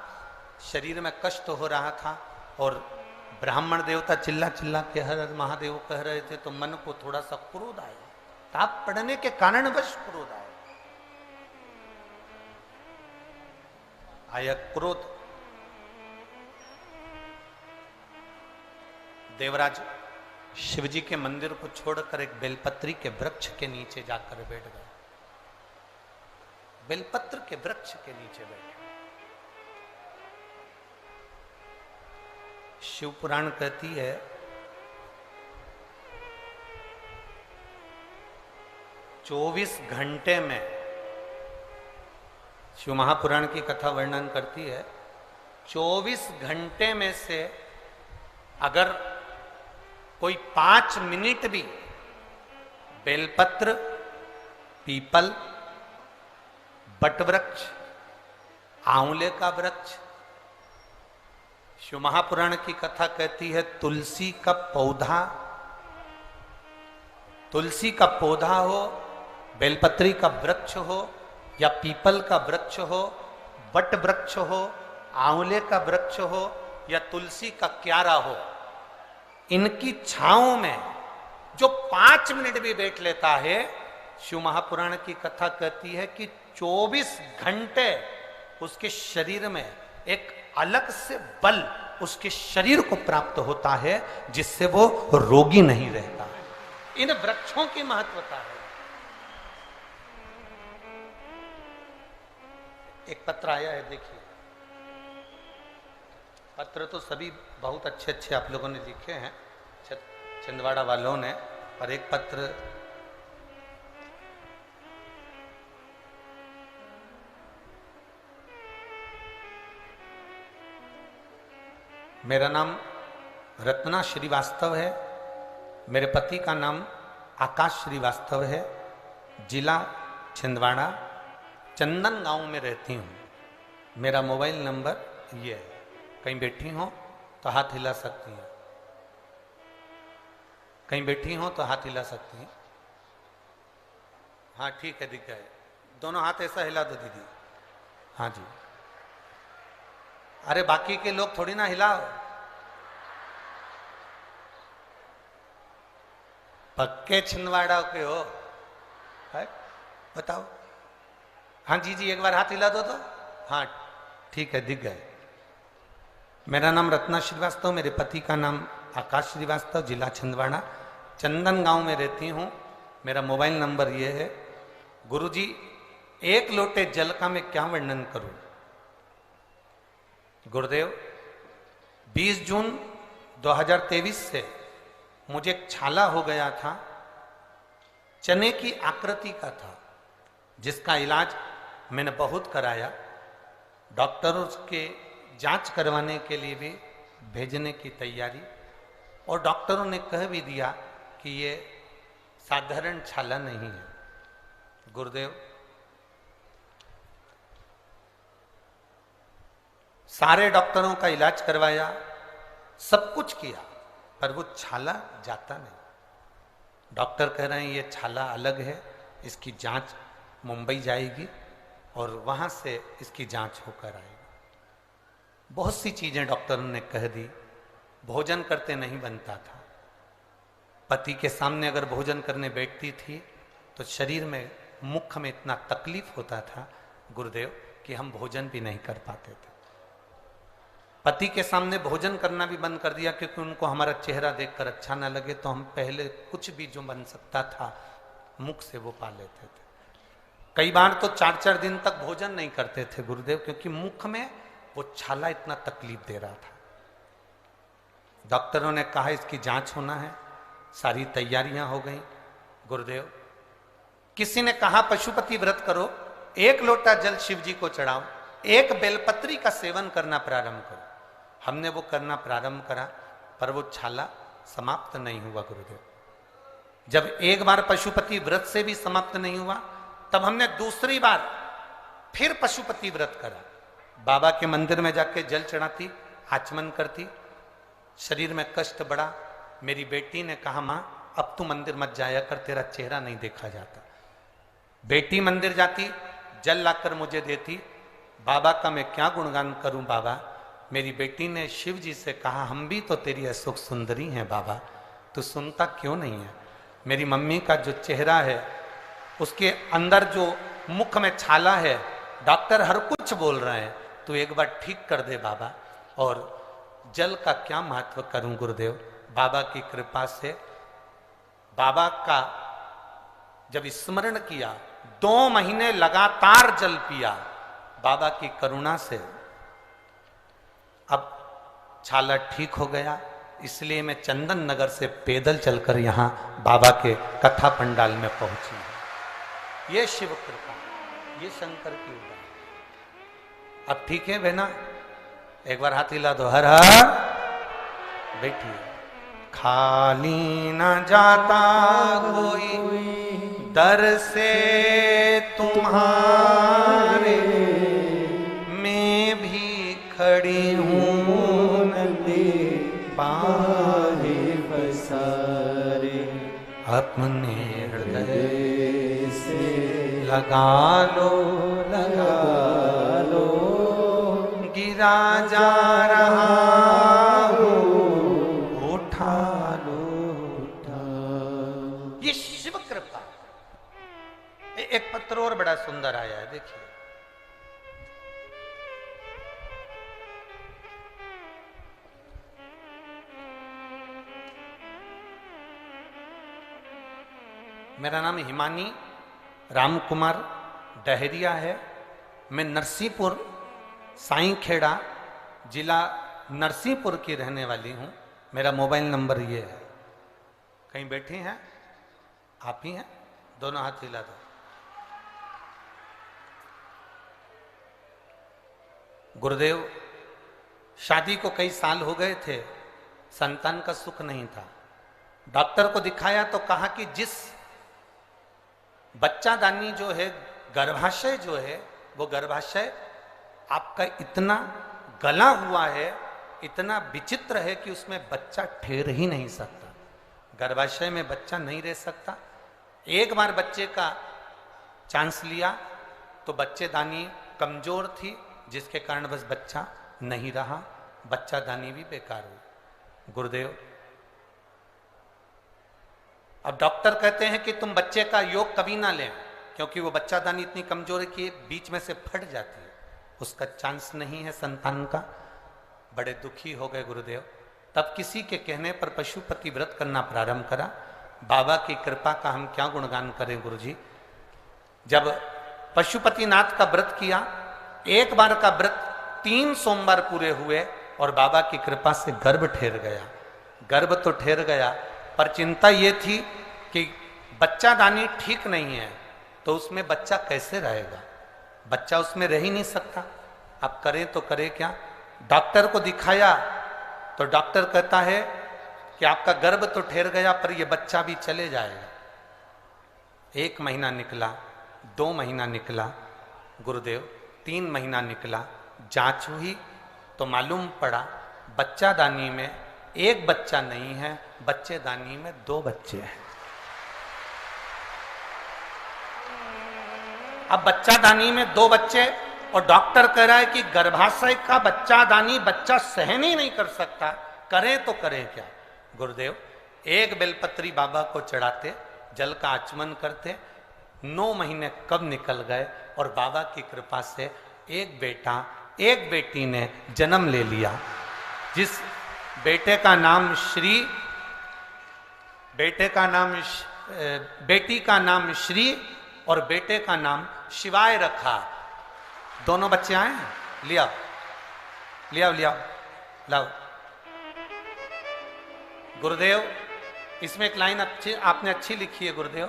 शरीर में कष्ट हो रहा था, और ब्राह्मण देवता चिल्ला चिल्ला के हर हर महादेव कह रहे थे, तो मन को थोड़ा सा क्रोध आया। ताप पड़ने के कारणवश क्रोध आया। आया क्रोध। देवराज शिवजी के मंदिर को छोड़कर एक बेलपत्री के वृक्ष के नीचे जाकर बैठ गए। बेलपत्र के वृक्ष के नीचे बैठे। शिव पुराण कहती है, चौबीस घंटे में, शिव महापुराण की कथा वर्णन करती है, 24 घंटे में से अगर कोई 5 मिनट भी बेलपत्र, पीपल बट वृक्ष, आंवले का वृक्ष। शिव महापुराण की कथा कहती है तुलसी का पौधा, तुलसी का पौधा हो, बेलपत्री का वृक्ष हो, या पीपल का वृक्ष हो, बट वृक्ष हो, आंवले का वृक्ष हो, या तुलसी का क्यारा हो, इनकी छांव में जो 5 मिनट भी बैठ लेता है, शिव महापुराण की कथा कहती है कि 24 घंटे उसके शरीर में एक अलग से बल उसके शरीर को प्राप्त होता है, जिससे वो रोगी नहीं रहता है। इन वृक्षों की महत्वता है। एक पत्र आया है, देखिए। पत्र तो सभी बहुत अच्छे अच्छे आप लोगों ने लिखे हैं, छिंदवाड़ा वालों ने, पर एक पत्र मेरा नाम रत्ना श्रीवास्तव है, मेरे पति का नाम आकाश श्रीवास्तव है, जिला छिंदवाड़ा, चंदन गांव में रहती हूँ। मेरा मोबाइल नंबर ये है, कहीं बैठी हो तो हाथ हिला सकती हैं, कहीं बैठी हो तो हाथ हिला सकती हैं। हाँ ठीक है, दिख गए दोनों हाथ, ऐसा हिला दो दीदी। हाँ जी, अरे बाकी के लोग थोड़ी ना हिलाओ, पक्के छिंदवाड़ा के हो, है? बताओ। हाँ जी जी, एक बार हाथ हिला दो तो। हाँ ठीक है, दिख गए। मेरा नाम रत्ना श्रीवास्तव, मेरे पति का नाम आकाश श्रीवास्तव, जिला छिंदवाड़ा, चंदन गांव में रहती हूँ। मेरा मोबाइल नंबर ये है। गुरुजी, 1 लोटे जल का मैं क्या वर्णन करूं? गुरुदेव, 20 जून 2023 से मुझे एक छाला हो गया था, चने की आकृति का था, जिसका इलाज मैंने बहुत कराया। डॉक्टरों के जांच करवाने के लिए भी भेजने की तैयारी, और डॉक्टरों ने कह भी दिया कि ये साधारण छाला नहीं है। गुरुदेव, सारे डॉक्टरों का इलाज करवाया, सब कुछ किया, पर वो छाला जाता नहीं। डॉक्टर कह रहे हैं ये छाला अलग है, इसकी जांच मुंबई जाएगी और वहां से इसकी जांच होकर आएगी। बहुत सी चीजें डॉक्टरों ने कह दी। भोजन करते नहीं बनता था, पति के सामने अगर भोजन करने बैठती थी तो शरीर में, मुख में इतना तकलीफ होता था गुरुदेव कि हम भोजन भी नहीं कर पाते थे। पति के सामने भोजन करना भी बंद कर दिया, क्योंकि उनको हमारा चेहरा देखकर अच्छा ना लगे, तो हम पहले कुछ भी जो बन सकता था मुख से वो पा लेते थे। कई बार तो 4-4 दिन तक भोजन नहीं करते थे गुरुदेव, क्योंकि मुख में वो छाला इतना तकलीफ दे रहा था। डॉक्टरों ने कहा इसकी जांच होना है, सारी तैयारियां हो गई। गुरुदेव, किसी ने कहा पशुपति व्रत करो, 1 लोटा जल शिव जी को चढ़ाओ, 1 बेलपत्री का सेवन करना प्रारंभ करो। हमने वो करना प्रारंभ करा, पर वो छाला समाप्त नहीं हुआ गुरुदेव। जब एक बार पशुपति व्रत से भी समाप्त नहीं हुआ, तब हमने दूसरी बार फिर पशुपति व्रत करा। बाबा के मंदिर में जाके जल चढ़ाती, आचमन करती, शरीर में कष्ट बढ़ा। मेरी बेटी ने कहा, मां अब तू मंदिर मत जाया कर, तेरा चेहरा नहीं देखा जाता। बेटी मंदिर जाती, जल लाकर मुझे देती। बाबा का मैं क्या गुणगान करूं बाबा। मेरी बेटी ने शिव जी से कहा, हम भी तो तेरी अशोक सुंदरी हैं बाबा, तू सुनता क्यों नहीं है। मेरी मम्मी का जो चेहरा है, उसके अंदर जो मुख में छाला है, डॉक्टर हर कुछ बोल रहे हैं, तू एक बार ठीक कर दे बाबा। और जल का क्या महत्व करूं गुरुदेव। बाबा की कृपा से, बाबा का जब स्मरण किया, 2 महीने लगातार जल पिया, बाबा की करुणा से अब छाला ठीक हो गया। इसलिए मैं चंदन नगर से पैदल चलकर यहाँ बाबा के कथा पंडाल में पहुंची हूं। ये शिव कृपा, ये शंकर की उदाहरण। अब ठीक है बहना, एक बार हाथ हिला दो, हर हर। बैठिए। खाली न जाता कोई दर से तुम्हारे मैं भी खड़ी हूँ नंदे बाहे पसारे अपने हृदय से लगा लो गिरा जा रहा हो उठा लो ये शिव कृपा। एक पत्र और बड़ा सुंदर आया है, देखिए। मेरा नाम हिमानी राम कुमार डहरिया है। मैं नरसिंहपुर साईं खेड़ा जिला नरसिंहपुर की रहने वाली हूं। मेरा मोबाइल नंबर ये है। कहीं बैठे हैं आप ही हैं? दोनों हाथ हिला दो। गुरुदेव, शादी को कई साल हो गए थे, संतान का सुख नहीं था। डॉक्टर को दिखाया तो कहा कि जिस बच्चादानी जो है, गर्भाशय जो है, वो गर्भाशय आपका इतना गला हुआ है, इतना विचित्र है कि उसमें बच्चा ठहर ही नहीं सकता। गर्भाशय में बच्चा नहीं रह सकता। एक बार बच्चे का चांस लिया तो बच्चेदानी कमजोर थी, जिसके कारण बस बच्चा नहीं रहा, बच्चादानी भी बेकार हुई। गुरुदेव, अब डॉक्टर कहते हैं कि तुम बच्चे का योग कभी ना लें, क्योंकि वो बच्चादानी इतनी कमजोर है कि बीच में से फट जाती है, उसका चांस नहीं है संतान का। बड़े दुखी हो गए गुरुदेव। तब किसी के कहने पर पशुपति व्रत करना प्रारंभ करा। बाबा की कृपा का हम क्या गुणगान करें गुरुजी। जब पशुपतिनाथ का व्रत किया, एक बार का व्रत 3 सोमवार पूरे हुए और बाबा की कृपा से गर्भ ठहर गया। गर्भ तो ठहर गया, पर चिंता ये थी कि बच्चादानी ठीक नहीं है, तो उसमें बच्चा कैसे रहेगा? बच्चा उसमें रह ही नहीं सकता। अब करें तो करें क्या? डॉक्टर को दिखाया तो डॉक्टर कहता है कि आपका गर्भ तो ठहर गया, पर यह बच्चा भी चले जाएगा। 1 महीना निकला, 2 महीना निकला गुरुदेव, 3 महीना निकला। जांच हुई तो मालूम पड़ा बच्चादानी में 1 बच्चा नहीं है, बच्चेदानी में 2 बच्चे हैं। अब बच्चादानी में 2 बच्चे, और डॉक्टर कह रहा है कि गर्भाशय का बच्चादानी बच्चा सहन ही नहीं कर सकता, करें तो करें क्या? गुरुदेव, 1 बेलपत्री बाबा को चढ़ाते, जल का आचमन करते। 9 महीने कब निकल गए और बाबा की कृपा से 1 बेटा 1 बेटी ने जन्म ले लिया। जिस बेटे का नाम बेटी का नाम श्री और बेटे का नाम शिवाय रखा। दोनों बच्चे आए हैं? लिया लाओ। गुरुदेव, इसमें एक लाइन आपने अच्छी लिखी है गुरुदेव।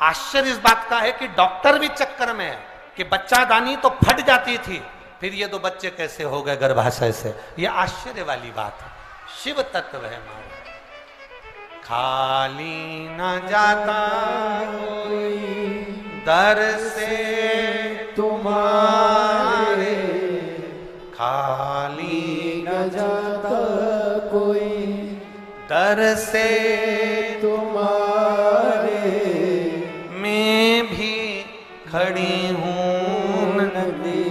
आश्चर्य इस बात का है कि डॉक्टर भी चक्कर में है कि बच्चादानी तो फट जाती थी, फिर ये 2 बच्चे कैसे हो गए गर्भाशय से। ये आश्चर्य वाली बात है। शिव तत्व है हमारा। खाली न जाता कोई दर से तुम्हारे, खाली न जाता कोई दर से तुम्हारे, मैं भी खड़ी हूँ नंदे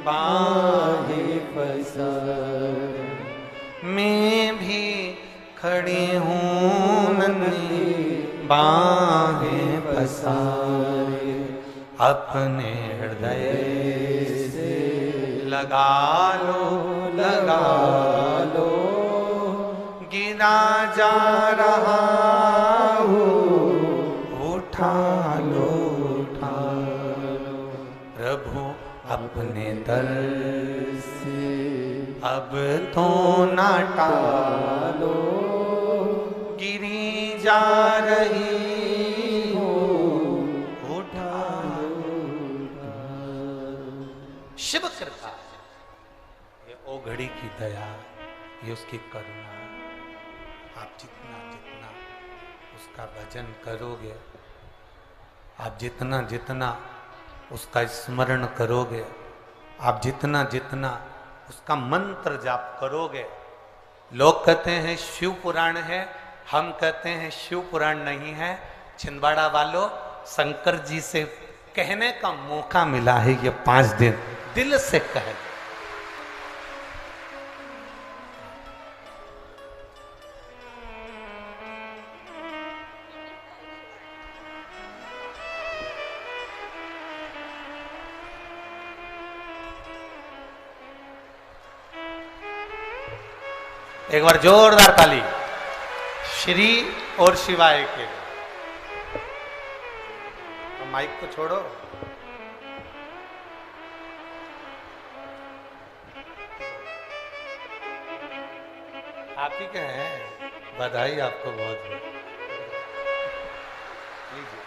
बाहे पसारे, मैं भी खड़ी हूँ नन्ही बाहें पसारे। अपने हृदय से लगा लो गिरा जा रहा हो उठा लो प्रभु अपने दर से अब तो ना टालो, गिरी जा रही हो उठा लो। शिव कृपा, ये ओघड़ी की दया, ये उसकी करुणा। आप जितना उसका भजन करोगे, आप जितना जितना उसका स्मरण करोगे, आप जितना जितना उसका मंत्र जाप करोगे, लोग कहते हैं शिव पुराण है, हम कहते हैं शिव पुराण नहीं है। छिंदवाड़ा वालों, शंकर जी से कहने का मौका मिला है, ये 5 दिन दिल से कहे। एक बार जोरदार ताली श्री और शिवाय के। तो माइक को छोड़ो। आप ही के हैं, बधाई आपको बहुत बहुत। लीजिए।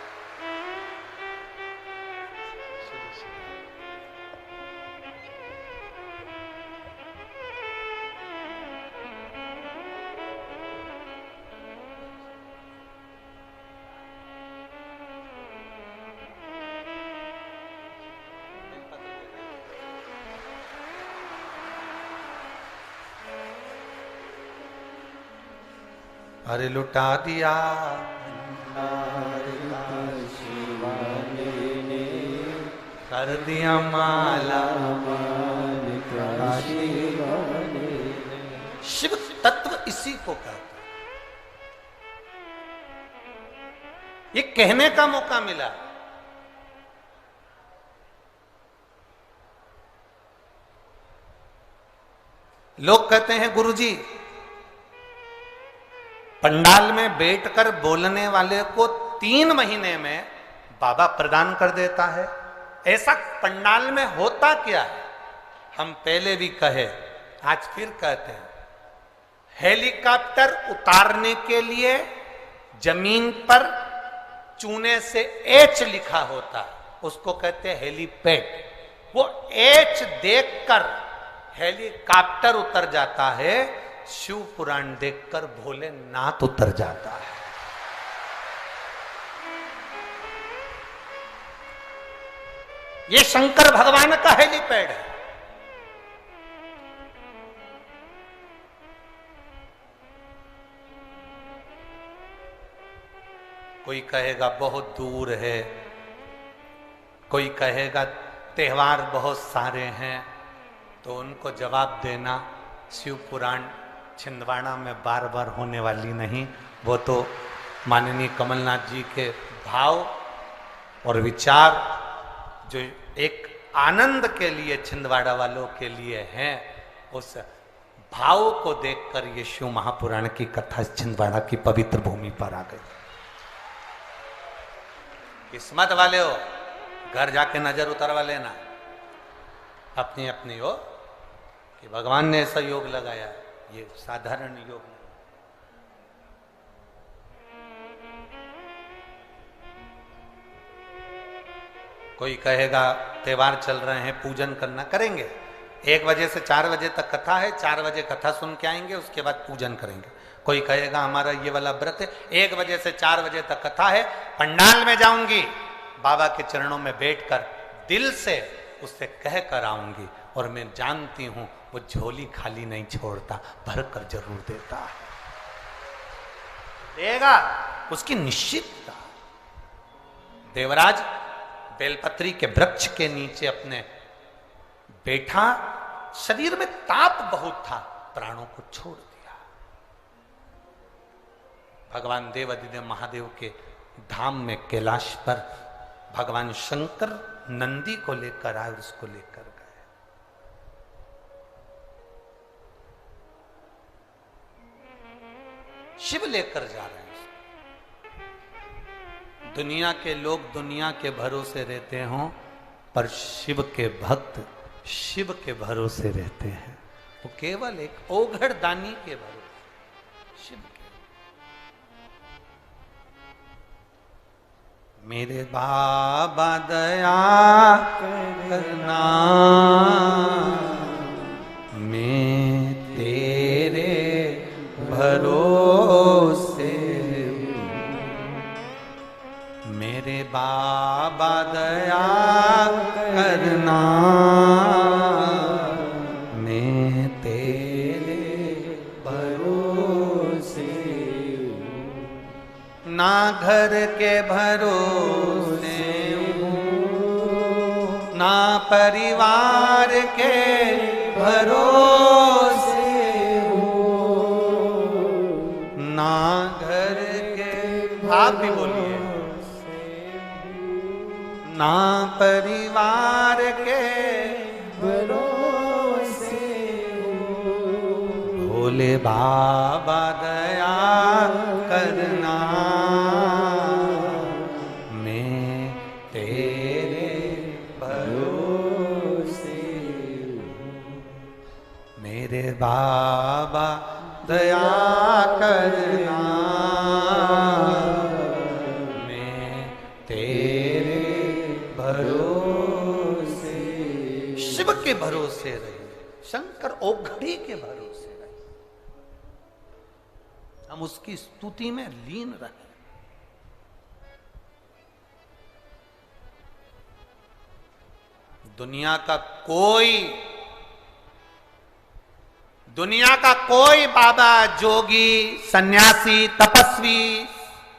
अरे लुटा दिया कर दिया माला, शिव तत्व इसी को कहते हैं। ये कहने का मौका मिला। लोग कहते हैं गुरुजी, पंडाल में बैठकर बोलने वाले को 3 महीने में बाबा प्रदान कर देता है। ऐसा पंडाल में होता क्या है? हम पहले भी कहे, आज फिर कहते हैं, हेलीकॉप्टर उतारने के लिए जमीन पर चूने से एच लिखा होता है, उसको कहते हैं हेलीपैड। वो एच देखकर हेलीकॉप्टर उतर जाता है, शिव पुराण देखकर भोलेनाथ उतर जाता है। ये शंकर भगवान का हेलीपैड है। कोई कहेगा बहुत दूर है, कोई कहेगा त्योहार बहुत सारे हैं, तो उनको जवाब देना, शिव पुराण छिंदवाड़ा में बार बार होने वाली नहीं। वो तो माननीय कमलनाथ जी के भाव और विचार जो एक आनंद के लिए छिंदवाड़ा वालों के लिए हैं, उस भाव को देखकर ये शिव महापुराण की कथा छिंदवाड़ा की पवित्र भूमि पर आ गई। किस्मत वाले हो, घर जाके नजर उतारवा लेना अपनी अपनी हो कि भगवान ने ऐसा योग लगाया, ये साधारण योग नहीं। कोई कहेगा त्योहार चल रहे हैं, पूजन करना, करेंगे। 1 बजे से 4 बजे तक कथा है, 4 बजे कथा सुन के आएंगे, उसके बाद पूजन करेंगे। कोई कहेगा हमारा ये वाला व्रत है, 1 बजे से 4 बजे तक कथा है, पंडाल में जाऊंगी, बाबा के चरणों में बैठकर दिल से उससे कह कर आऊंगी, और मैं जानती हूं वो झोली खाली नहीं छोड़ता, भर कर जरूर देता है, देगा, उसकी निश्चितता। देवराज बेलपत्री के वृक्ष के नीचे अपने बैठा, शरीर में ताप बहुत था, प्राणों को छोड़ दिया। भगवान देवाधिदेव महादेव के धाम में कैलाश पर भगवान शंकर नंदी को लेकर आए, उसको लेकर गए। शिव लेकर जा रहे हैं। दुनिया के लोग दुनिया के भरोसे रहते हों, पर शिव के भक्त शिव के भरोसे रहते हैं। वो केवल एक ओघड़ दानी के भरोसे, शिव के। मेरे बाबा दया करना, मैं तेरे भरोसे, मेरे बाबा ना घर के भरोसे ना परिवार के भरोसे ना घर के, आप भी बोलिए, ना परिवार के भरोसे भोले बाबा दया करना, मैं तेरे भरोसे, मेरे बाबा दया करना, मैं तेरे भरोसे। शिव के भरोसे रहे, शंकर ओघड़ी के भरोसे रहे, हम उसकी स्तुति में लीन रहे। दुनिया का कोई बाबा, जोगी, सन्यासी, तपस्वी,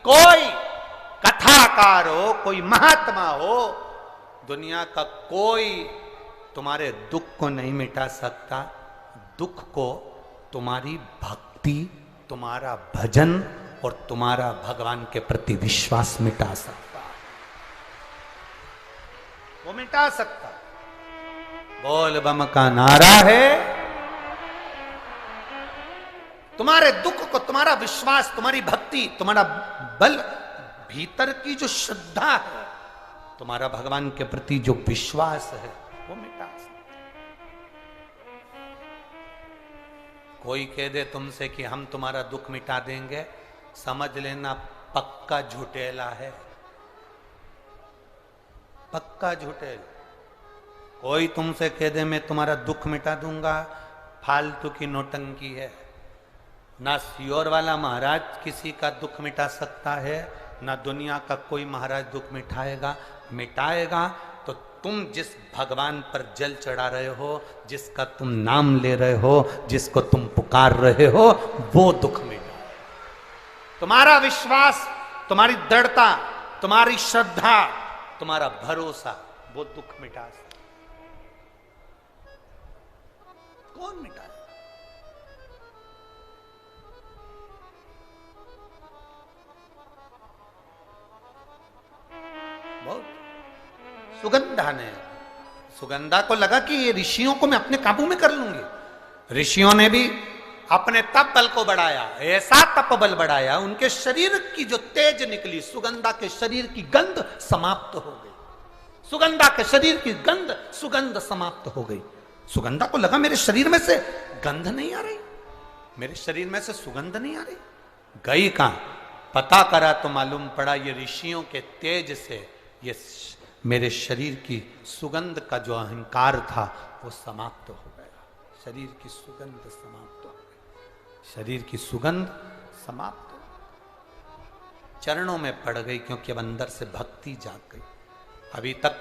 कोई कथाकार हो, कोई महात्मा हो, दुनिया का कोई तुम्हारे दुख को नहीं मिटा सकता। दुख को तुम्हारी भक्ति, तुम्हारा भजन और तुम्हारा भगवान के प्रति विश्वास मिटा सकता है, वो मिटा सकता। बोल बम का नारा है, तुम्हारे दुख को तुम्हारा विश्वास, तुम्हारी भक्ति, तुम्हारा बल, भीतर की जो श्रद्धा है, तुम्हारा भगवान के प्रति जो विश्वास है, वो मिटा सकता। कोई कह दे तुमसे कि हम तुम्हारा दुख मिटा देंगे, समझ लेना पक्का झूठेला है, पक्का झूठेला। कोई तुमसे कह दे मैं तुम्हारा दुख मिटा दूंगा, फालतू की नौटंकी है। ना सियोर वाला महाराज किसी का दुख मिटा सकता है, ना दुनिया का कोई महाराज दुख मिटाएगा तो तुम जिस भगवान पर जल चढ़ा रहे हो, जिसका तुम नाम ले रहे हो, जिसको तुम पुकार रहे हो, वो दुख मिटा। तुम्हारा विश्वास, तुम्हारी दृढ़ता, तुम्हारी श्रद्धा, तुम्हारा भरोसा, वो दुख मिटा सकता। कौन मिटा? सुगंधा ने, सुगंधा को लगा कि ये ऋषियों को मैं अपने काबू में कर लूंगी। ऋषियों ने भी अपने तप बल को बढ़ाया, ऐसा तप बल बढ़ाया, उनके शरीर की जो तेज निकली, सुगंधा के शरीर की गंध समाप्त हो गई। सुगंधा के शरीर की सुगंध समाप्त हो गई। सुगंधा को लगा मेरे शरीर में से गंध नहीं आ रही, मेरे शरीर में से सुगंध नहीं आ रही। गई कहां, पता करा तो मालूम पड़ा ये ऋषियों के तेज से ये मेरे शरीर की सुगंध का जो अहंकार था वो समाप्त हो गया। शरीर की सुगंध समाप्त हो गई, शरीर की सुगंध समाप्त हो गई। चरणों में पड़ गई, क्योंकि अब अंदर से भक्ति जाग गई। अभी तक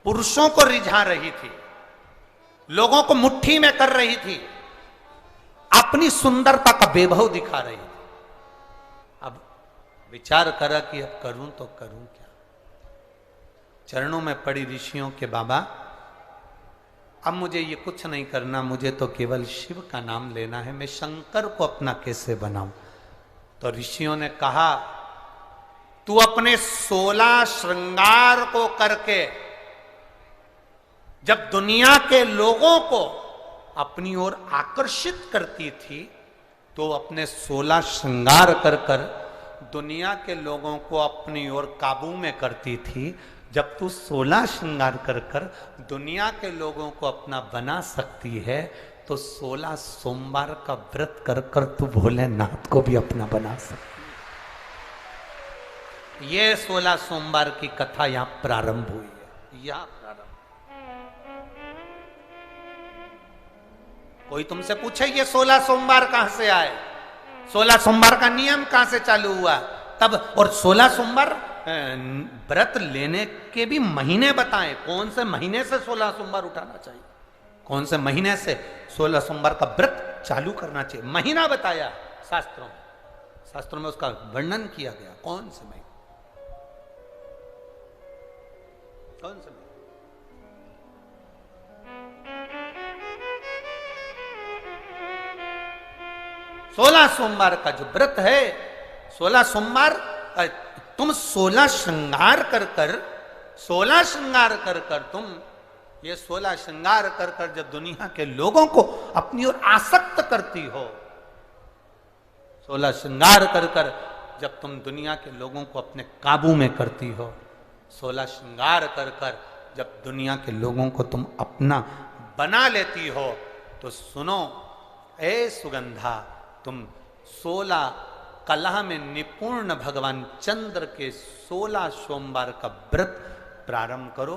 पुरुषों को रिझा रही थी, लोगों को मुट्ठी में कर रही थी, अपनी सुंदरता का वैभव दिखा रही थी। अब विचार करा कि अब करूं तो करूं क्या। चरणों में पड़ी ऋषियों के, बाबा अब मुझे ये कुछ नहीं करना, मुझे तो केवल शिव का नाम लेना है, मैं शंकर को अपना कैसे बनाऊं। तो ऋषियों ने कहा तू अपने 16 श्रृंगार को करके जब दुनिया के लोगों को अपनी ओर आकर्षित करती थी, तो अपने 16 श्रृंगार कर कर दुनिया के लोगों को अपनी ओर काबू में करती थी। जब तू 16 श्रृंगार कर कर दुनिया के लोगों को अपना बना सकती है, तो 16 सोमवार का व्रत कर कर तू भोलेनाथ को भी अपना बना सकती है। ये 16 सोमवार की कथा यहां प्रारंभ हुई है, यहां प्रारंभ। कोई तुमसे पूछे ये 16 सोमवार कहां से आए, 16 सोमवार का नियम कहां से चालू हुआ, तब और 16 सोमवार व्रत लेने के भी महीने बताएं, कौन से महीने से 16 सोमवार उठाना चाहिए, कौन से महीने से 16 सोमवार का व्रत चालू करना चाहिए, महीना बताया शास्त्रों में। शास्त्रों में उसका वर्णन किया गया। कौन से महीने, कौन से महीने? 16 सोमवार का जो व्रत है, 16 सोमवार, तुम 16 श्रृंगार कर कर 16 श्रृंगार कर कर तुम ये 16 श्रृंगार कर कर जब दुनिया के लोगों को अपनी ओर आसक्त करती हो, 16 श्रृंगार कर कर जब तुम दुनिया के लोगों को अपने काबू में करती हो, 16 श्रृंगार कर कर जब दुनिया के लोगों को तुम अपना बना लेती हो, तो सुनो ए सुगंधा, तुम 16 कला में निपुण भगवान चंद्र के 16 सोमवार का व्रत प्रारंभ करो।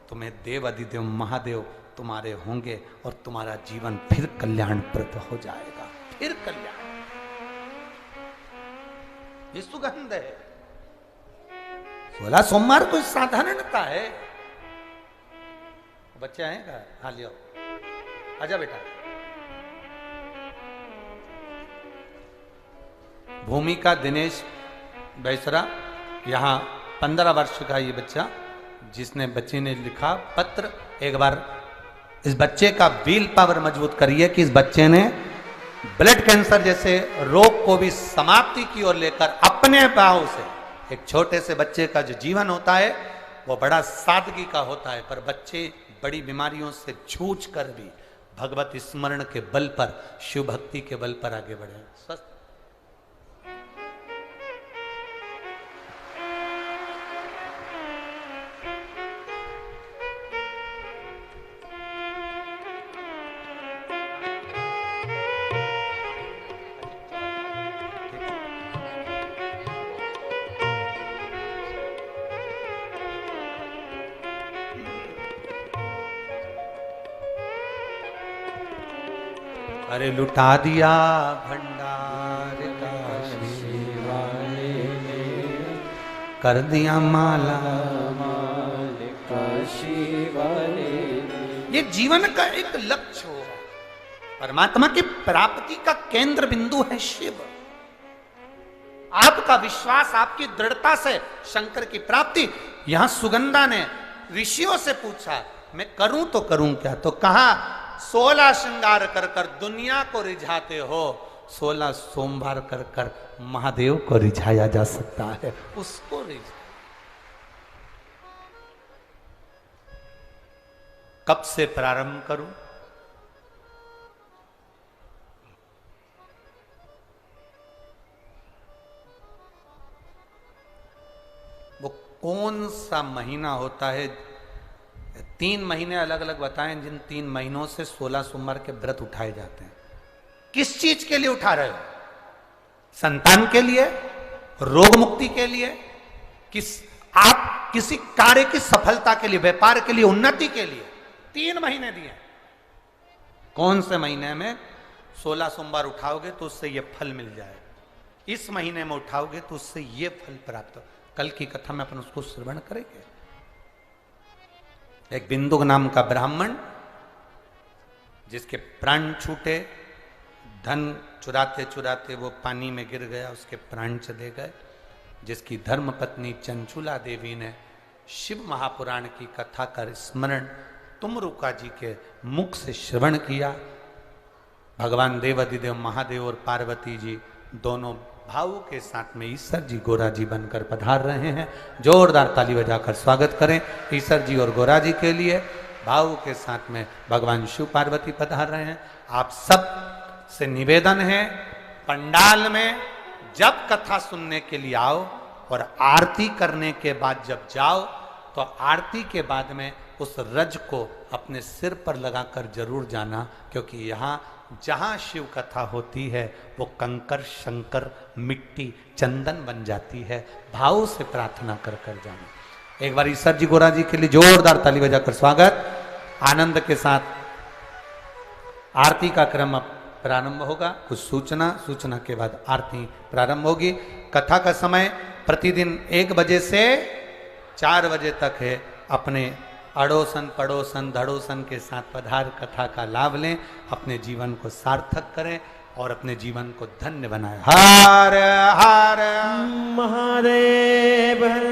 तुम्हें देव अधिदेव महादेव तुम्हारे होंगे और तुम्हारा जीवन फिर कल्याणप्रद हो जाएगा, फिर कल्याण। ये सुगंध है। 16 सोमवार कोई साधारणता है। बच्चे आएगा, हाँ लियो, आजा बेटा। भूमिका दिनेश बैसरा, यहाँ 15 वर्ष का ये बच्चा, जिसने बच्चे ने लिखा पत्र। एक बार इस बच्चे का विल पावर मजबूत करिए कि इस बच्चे ने ब्लड कैंसर जैसे रोग को भी समाप्ति की ओर लेकर अपने पांव से, एक छोटे से बच्चे का जो जीवन होता है वो बड़ा सादगी का होता है, पर बच्चे बड़ी बीमारियों से जूझ कर भी भगवत स्मरण के बल पर, शिव भक्ति के बल पर आगे बढ़े, स्वस्थ। अरे लुटा दिया भंडार का शिवाले ने, कर दिया माला माल का शिवाले। ये जीवन का एक लक्ष्य हो। परमात्मा की प्राप्ति का केंद्र बिंदु है शिव। आपका विश्वास, आपकी दृढ़ता से शंकर की प्राप्ति। यहां सुगंधा ने ऋषियों से पूछा, मैं करूं तो करूं क्या? तो कहा 16 श्रृंगार कर कर दुनिया को रिझाते हो, 16 सोमवार कर कर महादेव को रिझाया जा सकता है। उसको रिझा। कब से प्रारंभ करूं? वो कौन सा महीना होता है? 3 महीने अलग अलग बताएं, जिन 3 महीनों से 16 सोमवार के व्रत उठाए जाते हैं। किस चीज के लिए उठा रहे हो? संतान के लिए, रोग मुक्ति के लिए, आप किसी कार्य की सफलता के लिए, व्यापार के लिए, उन्नति के लिए 3 महीने दिए। कौन से महीने में 16 सोमवार उठाओगे तो उससे यह फल मिल जाए, इस महीने में उठाओगे तो उससे यह फल प्राप्त हो। कल की कथा में अपन उसको श्रवण करेंगे। एक बिंदु नाम का ब्राह्मण, जिसके प्राण छूटे, धन चुराते चुराते वो पानी में गिर गया, उसके प्राण चले गए। जिसकी धर्म पत्नी चंचुला देवी ने शिव महापुराण की कथा का स्मरण तुमरुका जी के मुख से श्रवण किया। भगवान देवाधिदेव महादेव और पार्वती जी दोनों भाव के साथ में ईश्वर जी गोरा जी बनकर पधार रहे हैं। जोरदार ताली बजाकर स्वागत करें ईश्वर जी और गोरा जी के लिए। भाव के साथ में भगवान शिव पार्वती पधार रहे हैं। आप सब से निवेदन है, पंडाल में जब कथा सुनने के लिए आओ और आरती करने के बाद जब जाओ, तो आरती के बाद में उस रज को अपने सिर पर लगाकर जरूर जाना, क्योंकि यहाँ जहां शिव कथा होती है वो कंकर, शंकर, मिट्टी, चंदन बन जाती है। भाव से प्रार्थना कर कर जाना। एक बार ईश्वर जी गोरा जी के लिए जोरदार ताली बजाकर स्वागत। आनंद के साथ आरती का क्रम अब प्रारंभ होगा। कुछ सूचना के बाद आरती प्रारंभ होगी। कथा का समय प्रतिदिन 1 बजे से 4 बजे तक है। अपने अड़ोसन पड़ोसन धड़ोसन के साथ पधार कथा का लाभ लें, अपने जीवन को सार्थक करें और अपने जीवन को धन्य बनाए। हर हर महादेव हर